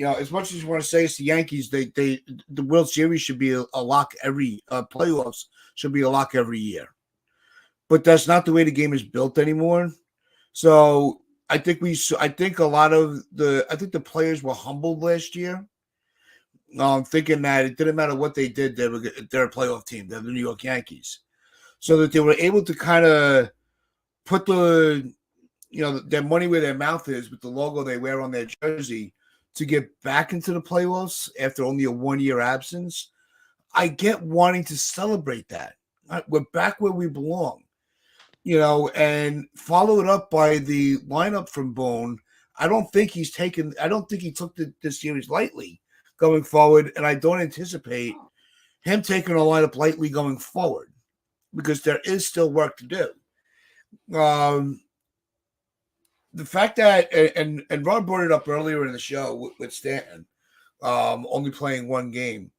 As much as you want to say it's the Yankees, the World Series should be a lock every playoffs should be a lock every year. but that's not the way the game is built anymore. So I think the players were humbled last year, thinking that it didn't matter what they did, they're a playoff team. They're the New York Yankees, so that they were able to kind of put their money where their mouth is with the logo they wear on their jersey to get back into the playoffs after only a 1-year absence. I get wanting to celebrate that. We're back where we belong, and follow it up by the lineup from Bone. I don't think he took the series lightly going forward, and I don't anticipate him taking a lineup lightly going forward because there is still work to do. The fact that and Rob brought it up earlier in the show with Stanton, only playing one game.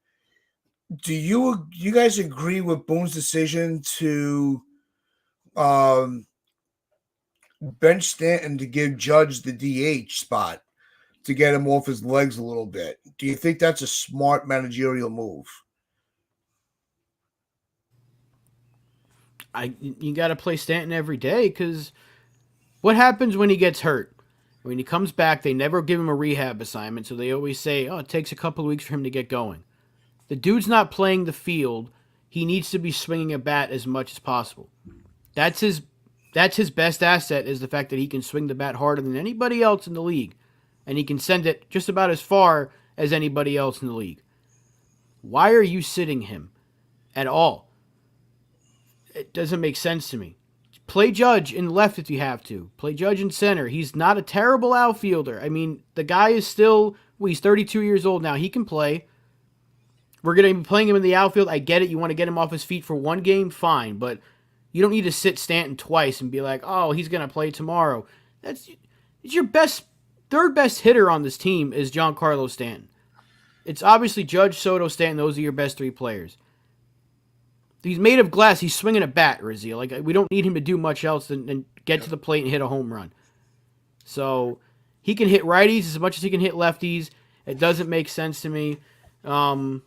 Do you guys agree with Boone's decision to bench Stanton to give Judge the DH spot to get him off his legs a little bit? Do you think that's a smart managerial move? You got to play Stanton every day because what happens when he gets hurt? When he comes back, they never give him a rehab assignment, so they always say, it takes a couple of weeks for him to get going. The dude's not playing the field. He needs to be swinging a bat as much as possible. That's his best asset is the fact that he can swing the bat harder than anybody else in the league, and he can send it just about as far as anybody else in the league. Why are you sitting him at all? It doesn't make sense to me. Play Judge in left if you have to. Play Judge in center. He's not a terrible outfielder. I mean, the guy is still, he's 32 years old now. He can play. We're going to be playing him in the outfield. I get it. You want to get him off his feet for one game? Fine. But you don't need to sit Stanton twice and be like, he's going to play tomorrow. It's your third best hitter on this team is Giancarlo Stanton. It's obviously Judge, Soto, Stanton. Those are your best three players. He's made of glass. He's swinging a bat, Rizzi. Like, we don't need him to do much else than get to the plate and hit a home run. So he can hit righties as much as he can hit lefties. It doesn't make sense to me. I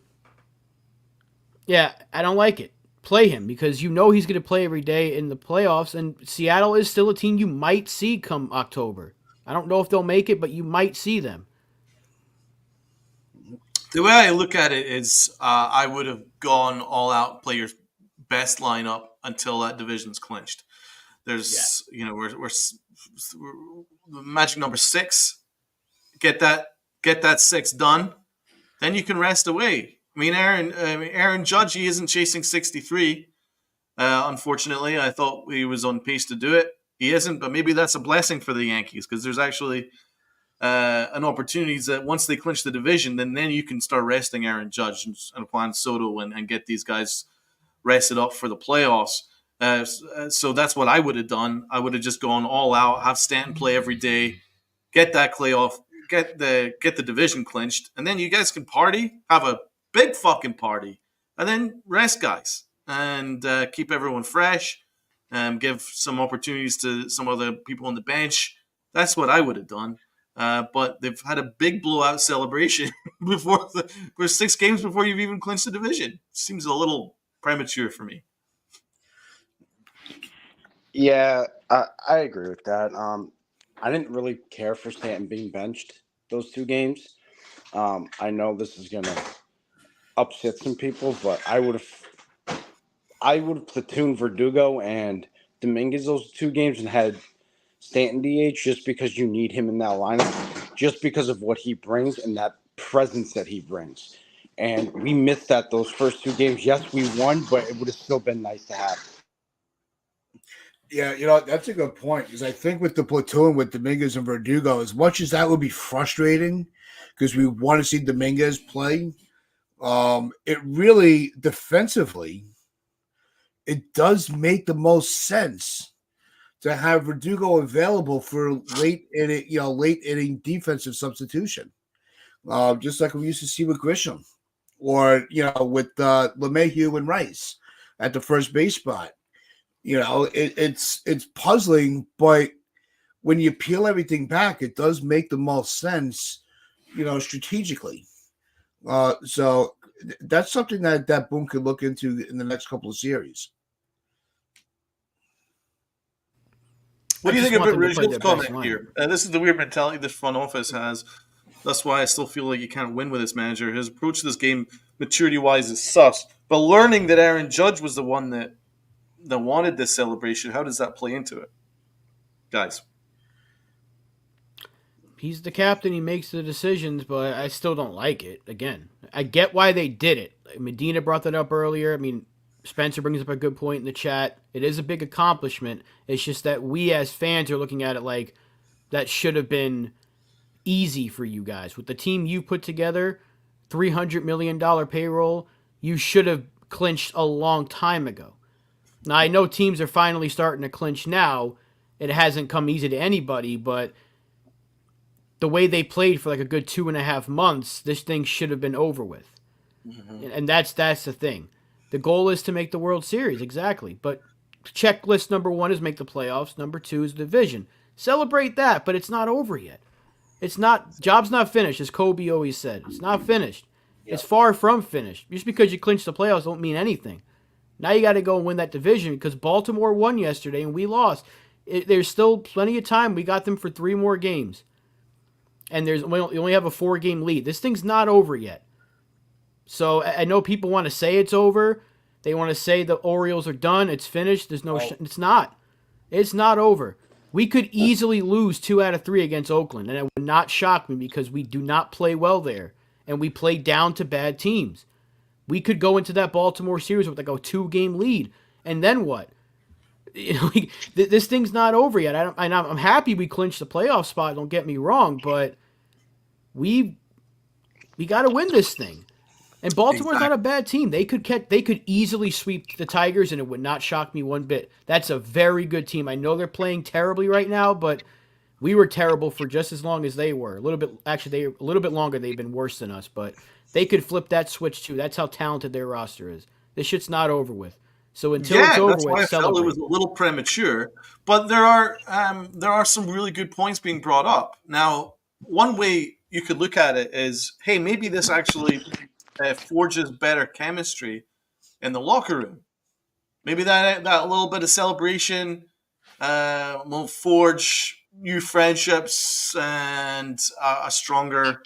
don't like it. Play him because he's going to play every day in the playoffs, and Seattle is still a team you might see come October. I don't know if they'll make it, but you might see them. The way I look at it is I would have gone all out, play your best lineup until that division's clinched. There's, we're magic number 6. Get that 6 done. Then you can rest away. I mean, Aaron Judge, he isn't chasing 63. Unfortunately, I thought he was on pace to do it. He isn't, but maybe that's a blessing for the Yankees because there's actually an opportunity that once they clinch the division, then you can start resting Aaron Judge and Juan Soto and get these guys rested up for the playoffs. So that's what I would have done. I would have just gone all out, have Stanton play every day, get that playoff, get the division clinched, and then you guys can party, have a big fucking party, and then rest guys and keep everyone fresh and give some opportunities to some other people on the bench. That's what I would have done. But they've had a big blowout celebration for 6 games before you've even clinched the division. Seems a little premature for me. Yeah, I agree with that. I didn't really care for Stanton being benched those 2 games. I know this is going to upset some people, but I would have platooned Verdugo and Dominguez those 2 games and had Stanton DH just because you need him in that lineup, just because of what he brings and that presence that he brings. And we missed that those first 2 games. Yes, we won, but it would have still been nice to have. Yeah, that's a good point because I think with the platoon with Dominguez and Verdugo, as much as that would be frustrating because we want to see Dominguez play, it really defensively, it does make the most sense to have Verdugo available for late inning defensive substitution, just like we used to see with Grisham, or with LeMahieu and Rice at the first base spot. It's puzzling, but when you peel everything back, it does make the most sense, strategically. So that's something that Boone could look into in the next couple of series. What I do you just think want about them to play Rizzo's their best comment lineup. here? This is the weird mentality this front office has. That's why I still feel like you can't win with this manager. His approach to this game, maturity-wise, is sus. But learning that Aaron Judge was the one that wanted this celebration, how does that play into it, guys? He's the captain. He makes the decisions, but I still don't like it. Again, I get why they did it. Medina brought that up earlier. I mean, Spencer brings up a good point in the chat. It is a big accomplishment. It's just that we as fans are looking at it like that should have been easy for you guys. With the team you put together, $300 million payroll, you should have clinched a long time ago. Now, I know teams are finally starting to clinch now. It hasn't come easy to anybody, but the way they played for like a good 2.5 months, this thing should have been over with. Mm-hmm. And that's the thing. The goal is to make the World Series, exactly. But checklist number 1 is make the playoffs. Number 2 is division. Celebrate that, but it's not over yet. It's not. Job's not finished, as Kobe always said. It's not finished. Yep. It's far from finished. Just because you clinched the playoffs don't mean anything. Now you got to go and win that division because Baltimore won yesterday and we lost. There's still plenty of time. We got them for 3 more games. And you only have a 4-game lead. This thing's not over yet. So I know people want to say it's over. They want to say the Orioles are done. It's finished. There's no. It's not. It's not over. We could easily lose 2 out of 3 against Oakland, and it would not shock me because we do not play well there, and we play down to bad teams. We could go into that Baltimore series with like a 2-game lead, and then what? This thing's not over yet. I'm happy we clinched the playoff spot. Don't get me wrong, but we got to win this thing. And Baltimore's not a bad team. They could easily sweep the Tigers, and it would not shock me one bit. That's a very good team. I know they're playing terribly right now, but we were terrible for just as long as they were. A little bit longer. They've been worse than us, but they could flip that switch too. That's how talented their roster is. This shit's not over with. So until it's over that's why with, I felt it was a little premature. But there are some really good points being brought up. Now, one way you could look at it is, hey, maybe this actually forges better chemistry in the locker room. Maybe that little bit of celebration will forge new friendships and a stronger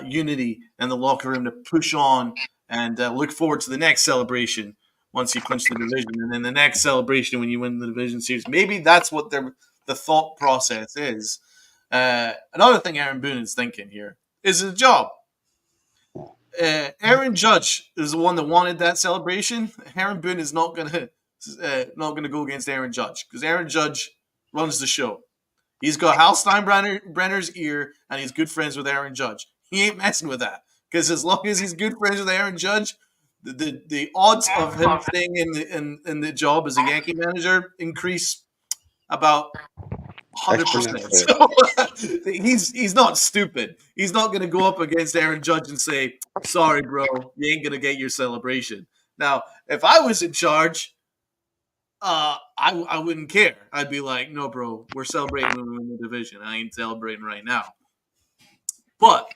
unity in the locker room to push on and look forward to the next celebration once you clinch the division, and then the next celebration when you win the division series. Maybe that's what the thought process is. Another thing Aaron Boone is thinking here is a job. Aaron Judge is the one that wanted that celebration. Aaron Boone is not gonna go against Aaron Judge because Aaron Judge runs the show. He's got Hal Steinbrenner's ear, and he's good friends with Aaron Judge. He ain't messing with that because as long as he's good friends with Aaron Judge, the odds of him staying in the job as a Yankee manager increase about 100%. So he's not stupid. He's not going to go up against Aaron Judge and say, "Sorry, bro, you ain't going to get your celebration." Now, if I was in charge, I wouldn't care. I'd be like, "No, bro, we're celebrating when we win the division. I ain't celebrating right now." But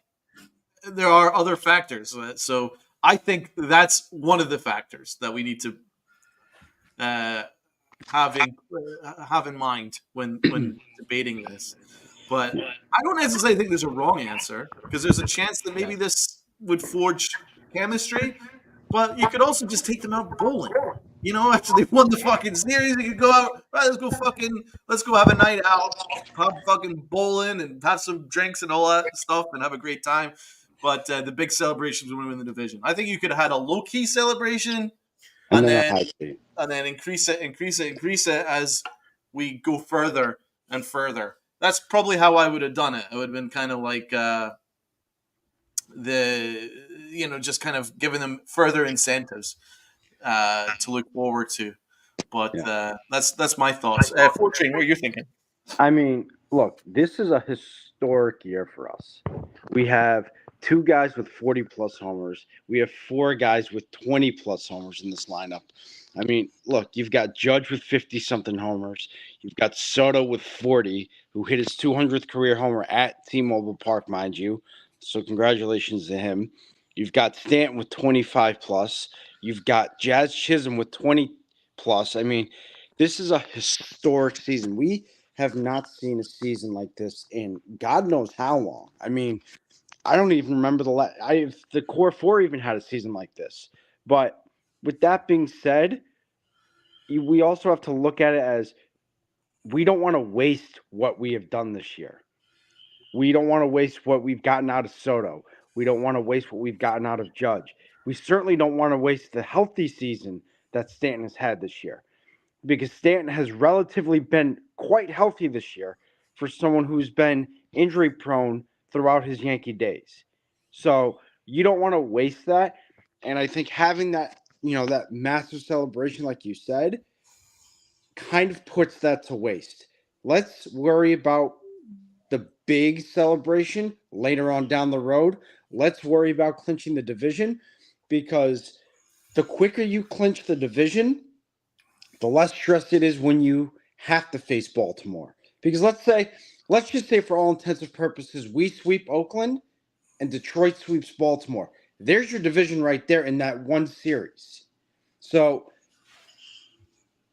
there are other factors. So I think that's one of the factors that we need to have in mind when debating this. But I don't necessarily think there's a wrong answer because there's a chance that maybe this would forge chemistry. But you could also just take them out bowling. After they won the fucking series, they could go out. Right, let's go have a night out, have fucking bowling, and have some drinks and all that stuff, and have a great time. But the big celebrations when we win the division. I think you could have had a low key celebration, and then increase it as we go further and further. That's probably how I would have done it. It would have been kind of like just kind of giving them further incentives to look forward to. But that's my thoughts. Fortune, what are you thinking? I mean, look, this is a historic year for us. We have 2 guys with 40-plus homers. We have 4 guys with 20-plus homers in this lineup. I mean, look, you've got Judge with 50-something homers. You've got Soto with 40, who hit his 200th career homer at T-Mobile Park, mind you. So congratulations to him. You've got Stanton with 25-plus. You've got Jazz Chisholm with 20-plus. I mean, This is a historic season. We have not seen a season like this in God knows how long. I mean, I don't even remember the core four even had a season like this. But with that being said, we also have to look at it as we don't want to waste what we have done this year. We don't want to waste what we've gotten out of Soto. We don't want to waste what we've gotten out of Judge. We certainly don't want to waste the healthy season that Stanton has had this year, because Stanton has relatively been quite healthy this year for someone who's been injury prone throughout his Yankee days. So you don't want to waste that. And I think having that, that massive celebration, like you said, kind of puts that to waste. Let's worry about the big celebration later on down the road. Let's worry about clinching the division, because the quicker you clinch the division, the less stress it is when you have to face Baltimore. Because let's just say for all intents and purposes, we sweep Oakland and Detroit sweeps Baltimore. There's your division right there in that one series. So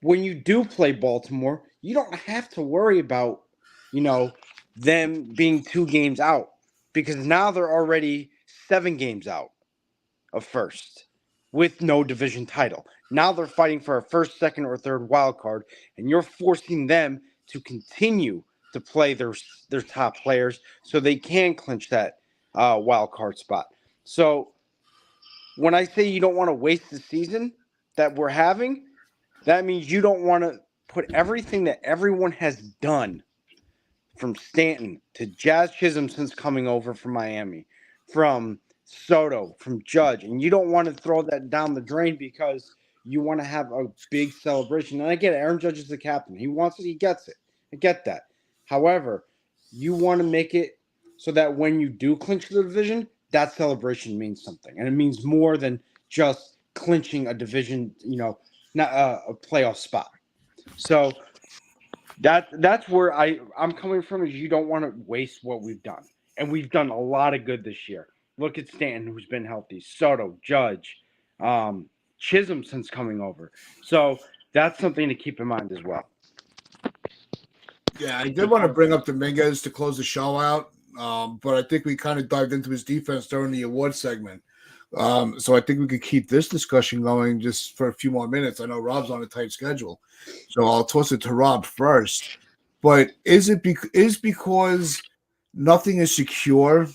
when you do play Baltimore, you don't have to worry about, them being 2 games out, because now they're already 7 games out of first with no division title. Now they're fighting for a first, second, or third wild card, and you're forcing them to continue to play their top players so they can clinch that wild card spot. So when I say you don't want to waste the season that we're having, that means you don't want to put everything that everyone has done, from Stanton to Jazz Chisholm since coming over from Miami, from Soto, from Judge, and you don't want to throw that down the drain because you want to have a big celebration. And I get it. Aaron Judge is the captain. He wants it. He gets it. I get that. However, you want to make it so that when you do clinch the division, that celebration means something. And it means more than just clinching a division, not a playoff spot. So that's where I'm coming from, is you don't want to waste what we've done. And we've done a lot of good this year. Look at Stanton, who's been healthy. Soto, Judge, Chisholm since coming over. So that's something to keep in mind as well. Yeah, I did want to bring up Dominguez to close the show out, but I think we kind of dived into his defense during the award segment. So I think we could keep this discussion going just for a few more minutes. I know Rob's on a tight schedule, so I'll toss it to Rob first. But is because nothing is secure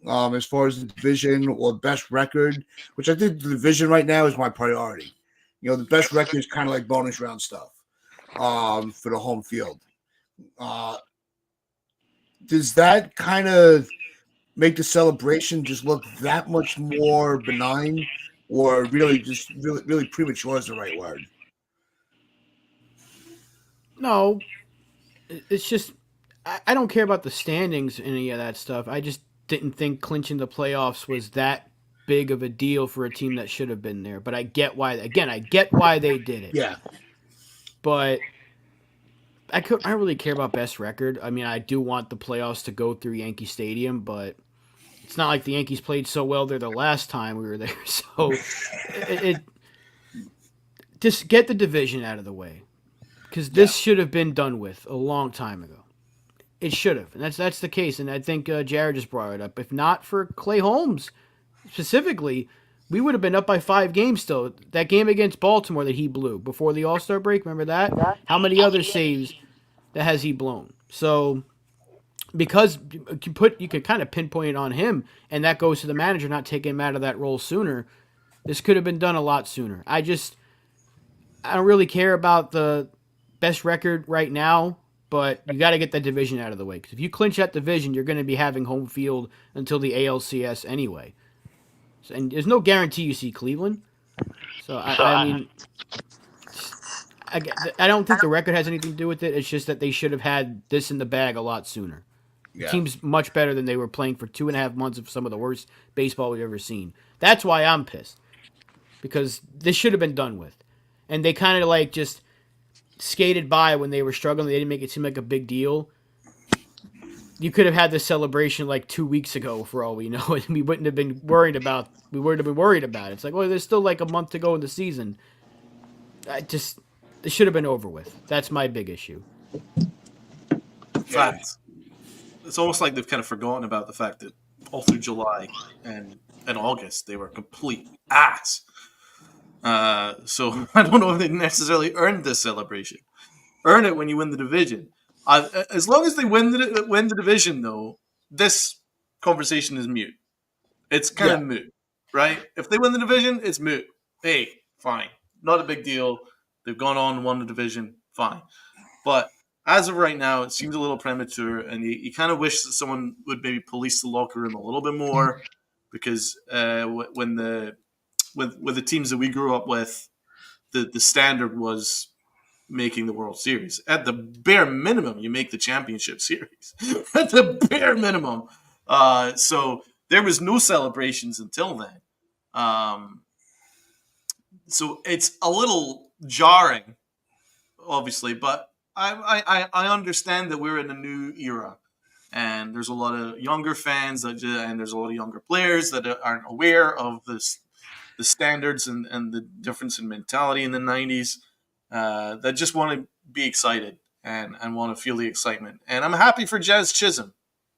as far as the division or best record, which I think the division right now is my priority. The best record is kind of like bonus round stuff for the home field. Does that kind of make the celebration just look that much more benign, or really really premature is the right word? No, it's just I don't care about the standings, any of that stuff. I just didn't think clinching the playoffs was that big of a deal for a team that should have been there. But I get why. Again, I get why they did it. Yeah. But I don't really care about best record. I mean, I do want the playoffs to go through Yankee Stadium, but it's not like the Yankees played so well there the last time we were there. So it just get the division out of the way, because this should have been done with a long time ago. It should have, and that's the case. And I think Jared just brought it up. If not for Clay Holmes specifically, we would have been up by 5 games still. That game against Baltimore that he blew before the All-Star break, remember that? How many other saves that has he blown? So because you could kind of pinpoint it on him, and that goes to the manager not taking him out of that role sooner. This could have been done a lot sooner. I don't really care about the best record right now, but you got to get that division out of the way. Because if you clinch that division, you're going to be having home field until the ALCS anyway. And there's no guarantee you see Cleveland. So, I mean, I don't think the record has anything to do with it. It's just that they should have had this in the bag a lot sooner. The team's much better than they were playing for 2.5 months of some of the worst baseball we've ever seen. That's why I'm pissed. Because this should have been done with. And they kind of just skated by when they were struggling. They didn't make it seem like a big deal. You could have had this celebration 2 weeks ago, for all we know, and we wouldn't have been worried about. We wouldn't have been worried about it. It's like, there's still a month to go in the season. It should have been over with. That's my big issue. Fact. It's almost like they've kind of forgotten about the fact that all through July and August they were complete ass. So I don't know if they necessarily earned this celebration. Earn it when you win the division. As long as they win the division, though, this conversation is mute. It's kind of moot, right? If they win the division, it's moot. Hey, fine, not a big deal. They've gone on and won the division, fine. But as of right now, it seems a little premature, and you kind of wish that someone would maybe police the locker room a little bit more, because when with the teams that we grew up with, the standard was making the World Series. At the bare minimum, you make the championship series. At the bare minimum. So there was no celebrations until then. So it's a little jarring, obviously, but I understand that we're in a new era. And there's a lot of younger fans and there's a lot of younger players that aren't aware of this, the standards and the difference in mentality in the 90s, that just want to be excited and want to feel the excitement. And I'm happy for Jazz Chisholm,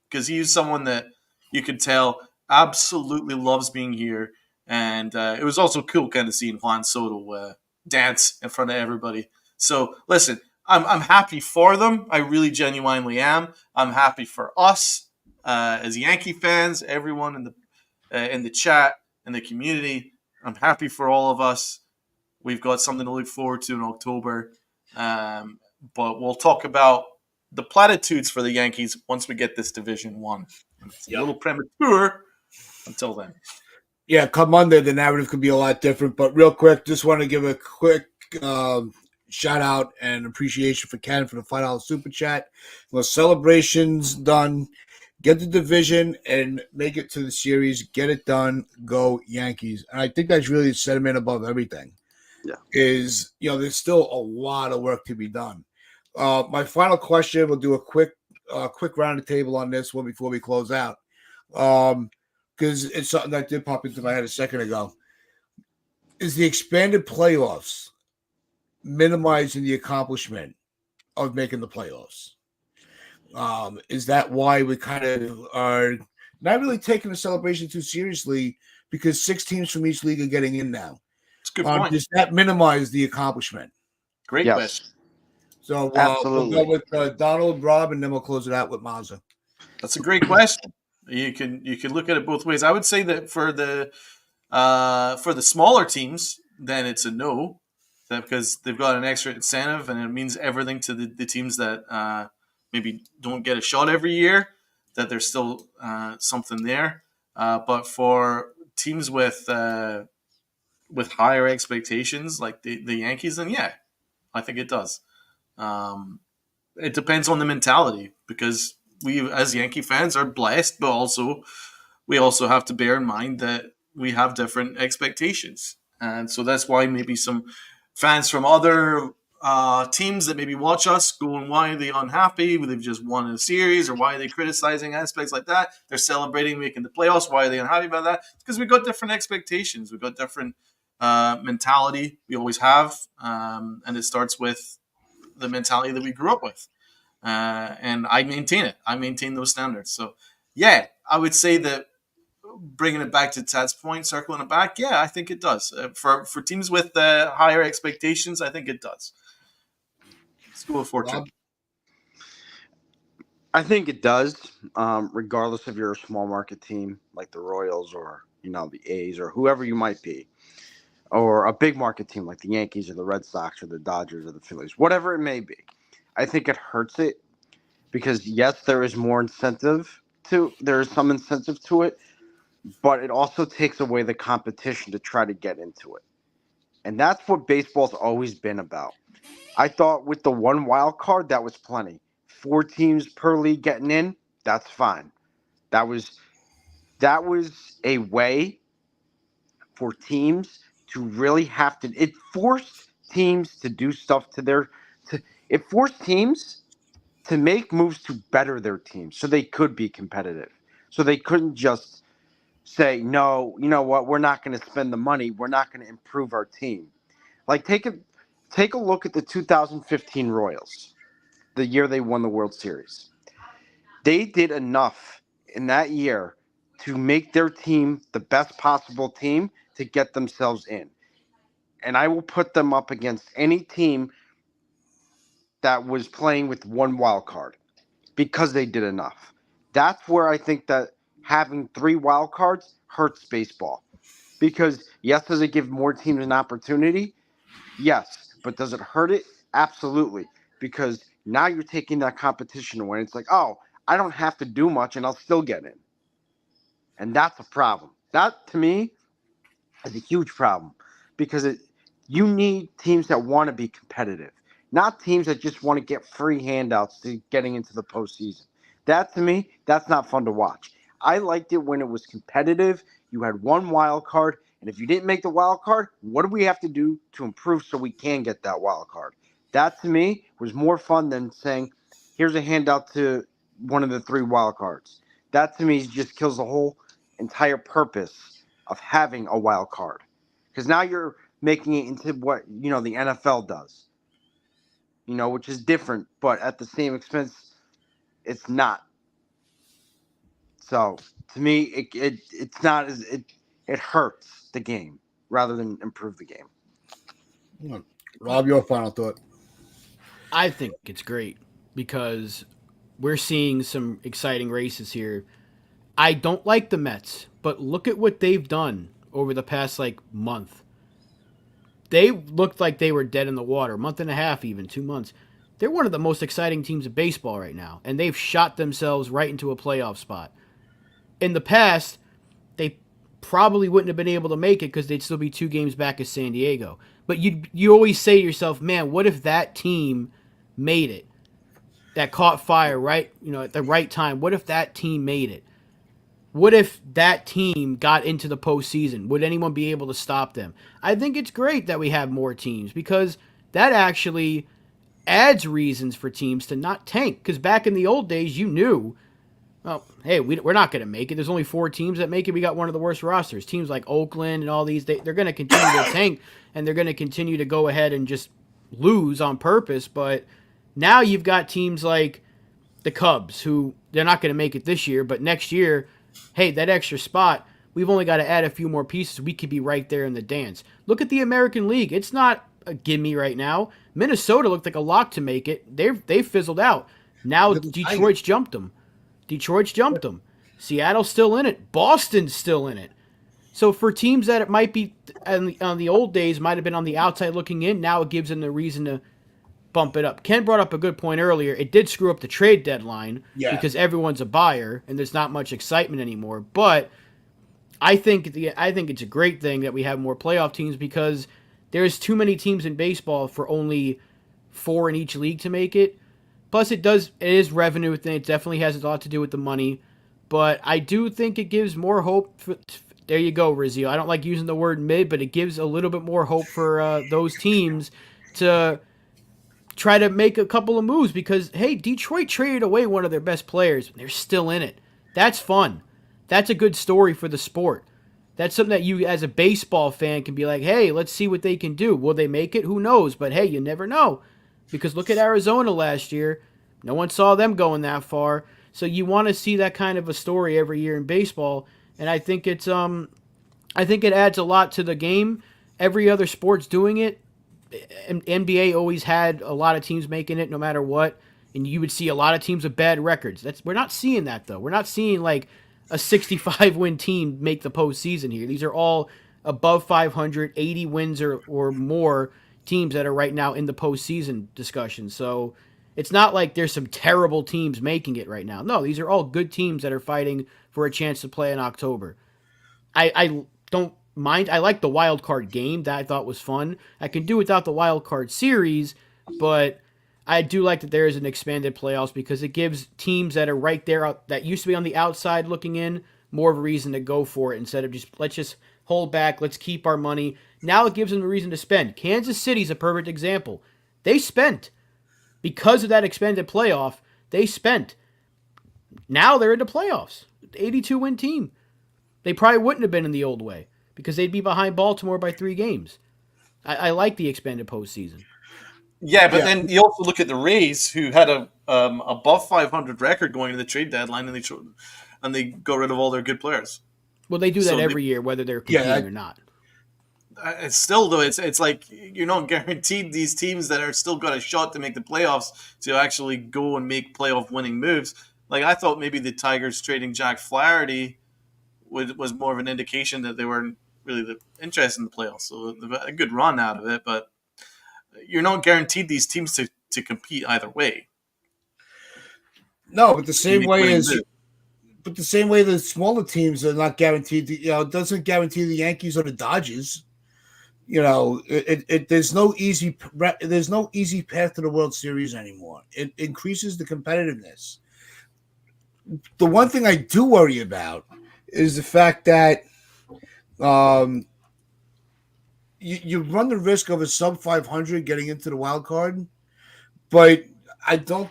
because he's someone that you could tell absolutely loves being here. And it was also cool kind of seeing Juan Soto dance in front of everybody. So listen, I'm happy for them. I really genuinely am. I'm happy for us as Yankee fans, everyone in the chat, in the community. I'm happy for all of us. We've got something to look forward to in October. But we'll talk about the platitudes for the Yankees once we get this division won. It's a little premature until then. Yeah, come Monday, the narrative could be a lot different. But real quick, just want to give a quick shout out and appreciation for Ken for the $5 super chat. Well, celebrations done. Get the division and make it to the series. Get it done. Go Yankees. And I think that's really the sentiment above everything. Yeah. Is, there's still a lot of work to be done. My final question, we'll do a quick round of table on this one before we close out. Because it's something that did pop into my head a second ago. Is the expanded playoffs minimizing the accomplishment of making the playoffs? Is that why we kind of are not really taking the celebration too seriously, because 6 teams from each league are getting in now? It's a good point. Does that minimize the accomplishment? Great question. So Absolutely. we'll go with Donald, Rob, and then we'll close it out with Mazza. That's a great question. You can look at it both ways. I would say that for the smaller teams, then it's a no, because they've got an extra incentive, and it means everything to the teams that maybe don't get a shot every year, that there's still something there. But for teams with higher expectations, like the Yankees, then yeah, I think it does. It depends on the mentality, because we as Yankee fans are blessed, but we also have to bear in mind that we have different expectations. And so that's why maybe some fans from other teams that maybe watch us going, why are they unhappy? They've just won a series, or why are they criticizing aspects like that? They're celebrating making the playoffs. Why are they unhappy about that? It's because we've got different expectations. We've got different mentality. We always have. And it starts with the mentality that we grew up with. And I maintain it. I maintain those standards. So, yeah, I would say that, bringing it back to Tad's point, circling it back, yeah, I think it does. For teams with higher expectations, I think it does. Let's go with Fortune. I think it does, regardless if you're a small market team like the Royals or the A's or whoever you might be, or a big market team like the Yankees or the Red Sox or the Dodgers or the Phillies, whatever it may be. I think it hurts it because, yes, there is some incentive to it, but it also takes away the competition to try to get into it. And that's what baseball's always been about. I thought with the one wild card, that was plenty. 4 teams per league getting in, that's fine. That was a way for teams to really have to. It forced teams to do stuff it forced teams to make moves to better their team so they could be competitive. So they couldn't just say, no, you know what, we're not going to spend the money. We're not going to improve our team. Like, take take a look at the 2015 Royals, the year they won the World Series. They did enough in that year to make their team the best possible team to get themselves in. And I will put them up against any team that was playing with one wild card because they did enough. That's where I think that having 3 wild cards hurts baseball. Because yes, does it give more teams an opportunity? Yes. But does it hurt it? Absolutely. Because now you're taking that competition away. It's like, oh, I don't have to do much and I'll still get in. And that's a problem. That, to me, is a huge problem because you need teams that want to be competitive, not teams that just want to get free handouts to getting into the postseason. That, to me, that's not fun to watch. I liked it when it was competitive. You had one wild card, and if you didn't make the wild card, what do we have to do to improve so we can get that wild card? That, to me, was more fun than saying, here's a handout to one of the 3 wild cards. That, to me, just kills the whole entire purpose of having a wild card, because now you're making it into what the NFL does, which is different, but at the same expense, it's not. So to me, it's not as it hurts the game rather than improve the game. Rob, your final thought. I think it's great because we're seeing some exciting races here. I don't like the Mets, but look at what they've done over the past month. They looked like they were dead in the water, month and a half, even 2 months. They're one of the most exciting teams of baseball right now, and they've shot themselves right into a playoff spot. In the past, they probably wouldn't have been able to make it because they'd still be 2 games back of San Diego. But you always say to yourself, man, what if that team made it? That caught fire right, at the right time. What if that team made it? What if that team got into the postseason? Would anyone be able to stop them? I think it's great that we have more teams because that actually adds reasons for teams to not tank. Because back in the old days, you knew, well, hey, we're not going to make it. There's only 4 teams that make it. We got one of the worst rosters. Teams like Oakland and all these, they're going to continue to tank, and they're going to continue to go ahead and just lose on purpose. But now you've got teams like the Cubs, who they're not going to make it this year, but next year, hey, that extra spot, we've only got to add a few more pieces. We could be right there in the dance. Look at the American League. It's not a gimme right now. Minnesota looked like a lock to make it. They fizzled out. Now Detroit's jumped them. Seattle's still in it. Boston's still in it. So for teams that it might be on the old days, might have been on the outside looking in, now it gives them the reason to bump it up. Ken brought up a good point earlier. It did screw up the trade deadline because everyone's a buyer and there's not much excitement anymore. But I think it's a great thing that we have more playoff teams because there's too many teams in baseball for only 4 in each league to make it. Plus, it is revenue thing. It definitely has a lot to do with the money. But I do think it gives more hope. There you go, Rizio. I don't like using the word mid, but it gives a little bit more hope for those teams to try to make a couple of moves because, hey, Detroit traded away one of their best players. They're still in it. That's fun. That's a good story for the sport. That's something that you, as a baseball fan, can be like, hey, let's see what they can do. Will they make it? Who knows? But, hey, you never know. Because look at Arizona last year. No one saw them going that far. So you want to see that kind of a story every year in baseball. And I think it adds a lot to the game. Every other sport's doing it. NBA always had a lot of teams making it no matter what, and you would see a lot of teams with bad records. We're not seeing that, though. We're not seeing like a 65-win team make the postseason here. These are all above 500, 80 wins or more teams that are right now in the postseason discussion. So it's not like there's some terrible teams making it right now. No, these are all good teams that are fighting for a chance to play in October. I don't mind. I like the wild card game. That I thought was fun. I can do without the wild card series, but I do like that there is an expanded playoffs because it gives teams that are right there that used to be on the outside looking in more of a reason to go for it instead of let's just hold back, let's keep our money. Now it gives them a reason to spend. Kansas City's a perfect example. They spent because of that expanded playoff. They spent. Now they're in the playoffs. 82-win team. They probably wouldn't have been in the old way, because they'd be behind Baltimore by 3 games. I like the expanded postseason. Yeah, but Yeah. then you also look at the Rays, who had a above 500 record going to the trade deadline, and they got rid of all their good players. Well, they do that So every year, whether they're Yeah, competing or not. It's still though, it's like you're not guaranteed these teams that are still got a shot to make the playoffs to actually go and make playoff winning moves. Like I thought maybe the Tigers trading Jack Flaherty was more of an indication that they weren't really interested in the playoffs. So they've got a good run out of it, but you're not guaranteed these teams to compete either way. No, but the To same make way winning as moves. but the same way the smaller teams are not guaranteed. It doesn't guarantee the Yankees or the Dodgers. There's no easy path to the World Series anymore. It increases the competitiveness. The one thing I do worry about is the fact that um, you run the risk of a sub 500 getting into the wild card, but I don't.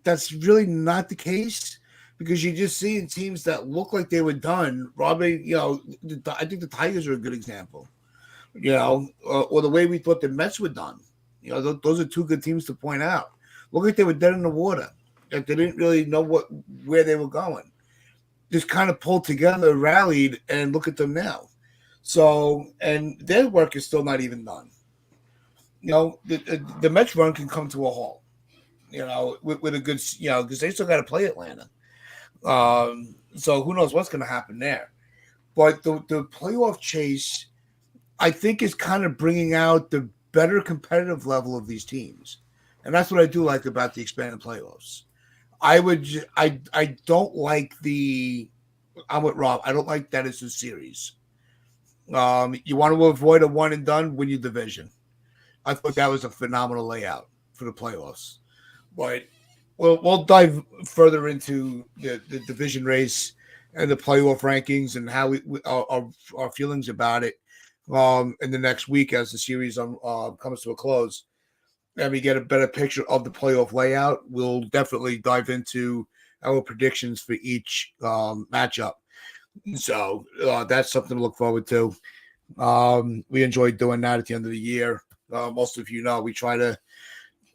That's really not the case because you're just seeing teams that look like they were done. Robbie, I think the Tigers are a good example. Or the way we thought the Mets were done. Those are two good teams to point out. Look like they were dead in the water. Like they didn't really know where they were going. Just kind of pulled together, rallied, and look at them now. So, and their work is still not even done. The Mets run can come to a halt. With a good, because they still got to play Atlanta. So who knows what's going to happen there? But the playoff chase, I think, is kind of bringing out the better competitive level of these teams, and that's what I do like about the expanded playoffs. I don't like the. I'm with Rob. I don't like that it's a series. You want to avoid a one and done, win your division. I thought that was a phenomenal layout for the playoffs, but we'll dive further into the division race and the playoff rankings and how our feelings about it in the next week as the series comes to a close and we get a better picture of the playoff layout. We'll definitely dive into our predictions for each matchup. So that's something to look forward to. We enjoy doing that at the end of the year. Most of we try to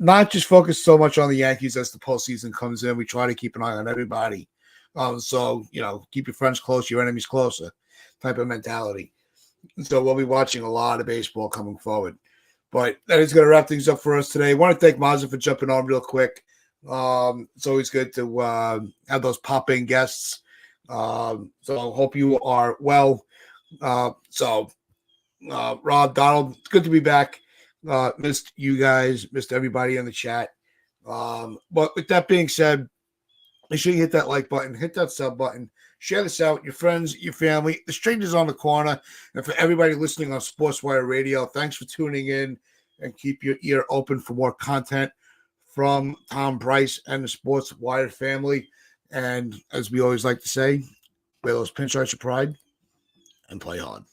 not just focus so much on the Yankees as the postseason comes in. We try to keep an eye on everybody. So keep your friends close, your enemies closer type of mentality. So we'll be watching a lot of baseball coming forward. But that is going to wrap things up for us today. I want to thank Mazza for jumping on real quick. It's always good to have those pop-in guests. So I hope you are well. Rob, Donald, it's good to be back. Missed you guys, missed everybody in the chat. But with that being said, make sure you hit that like button, hit that sub button, share this out with your friends, your family, the strangers on the corner, and for everybody listening on SportsWire Radio, thanks for tuning in and keep your ear open for more content from Tom Bryce and the SportsWire family. And as we always like to say, wear those pinstripes of pride and play hard.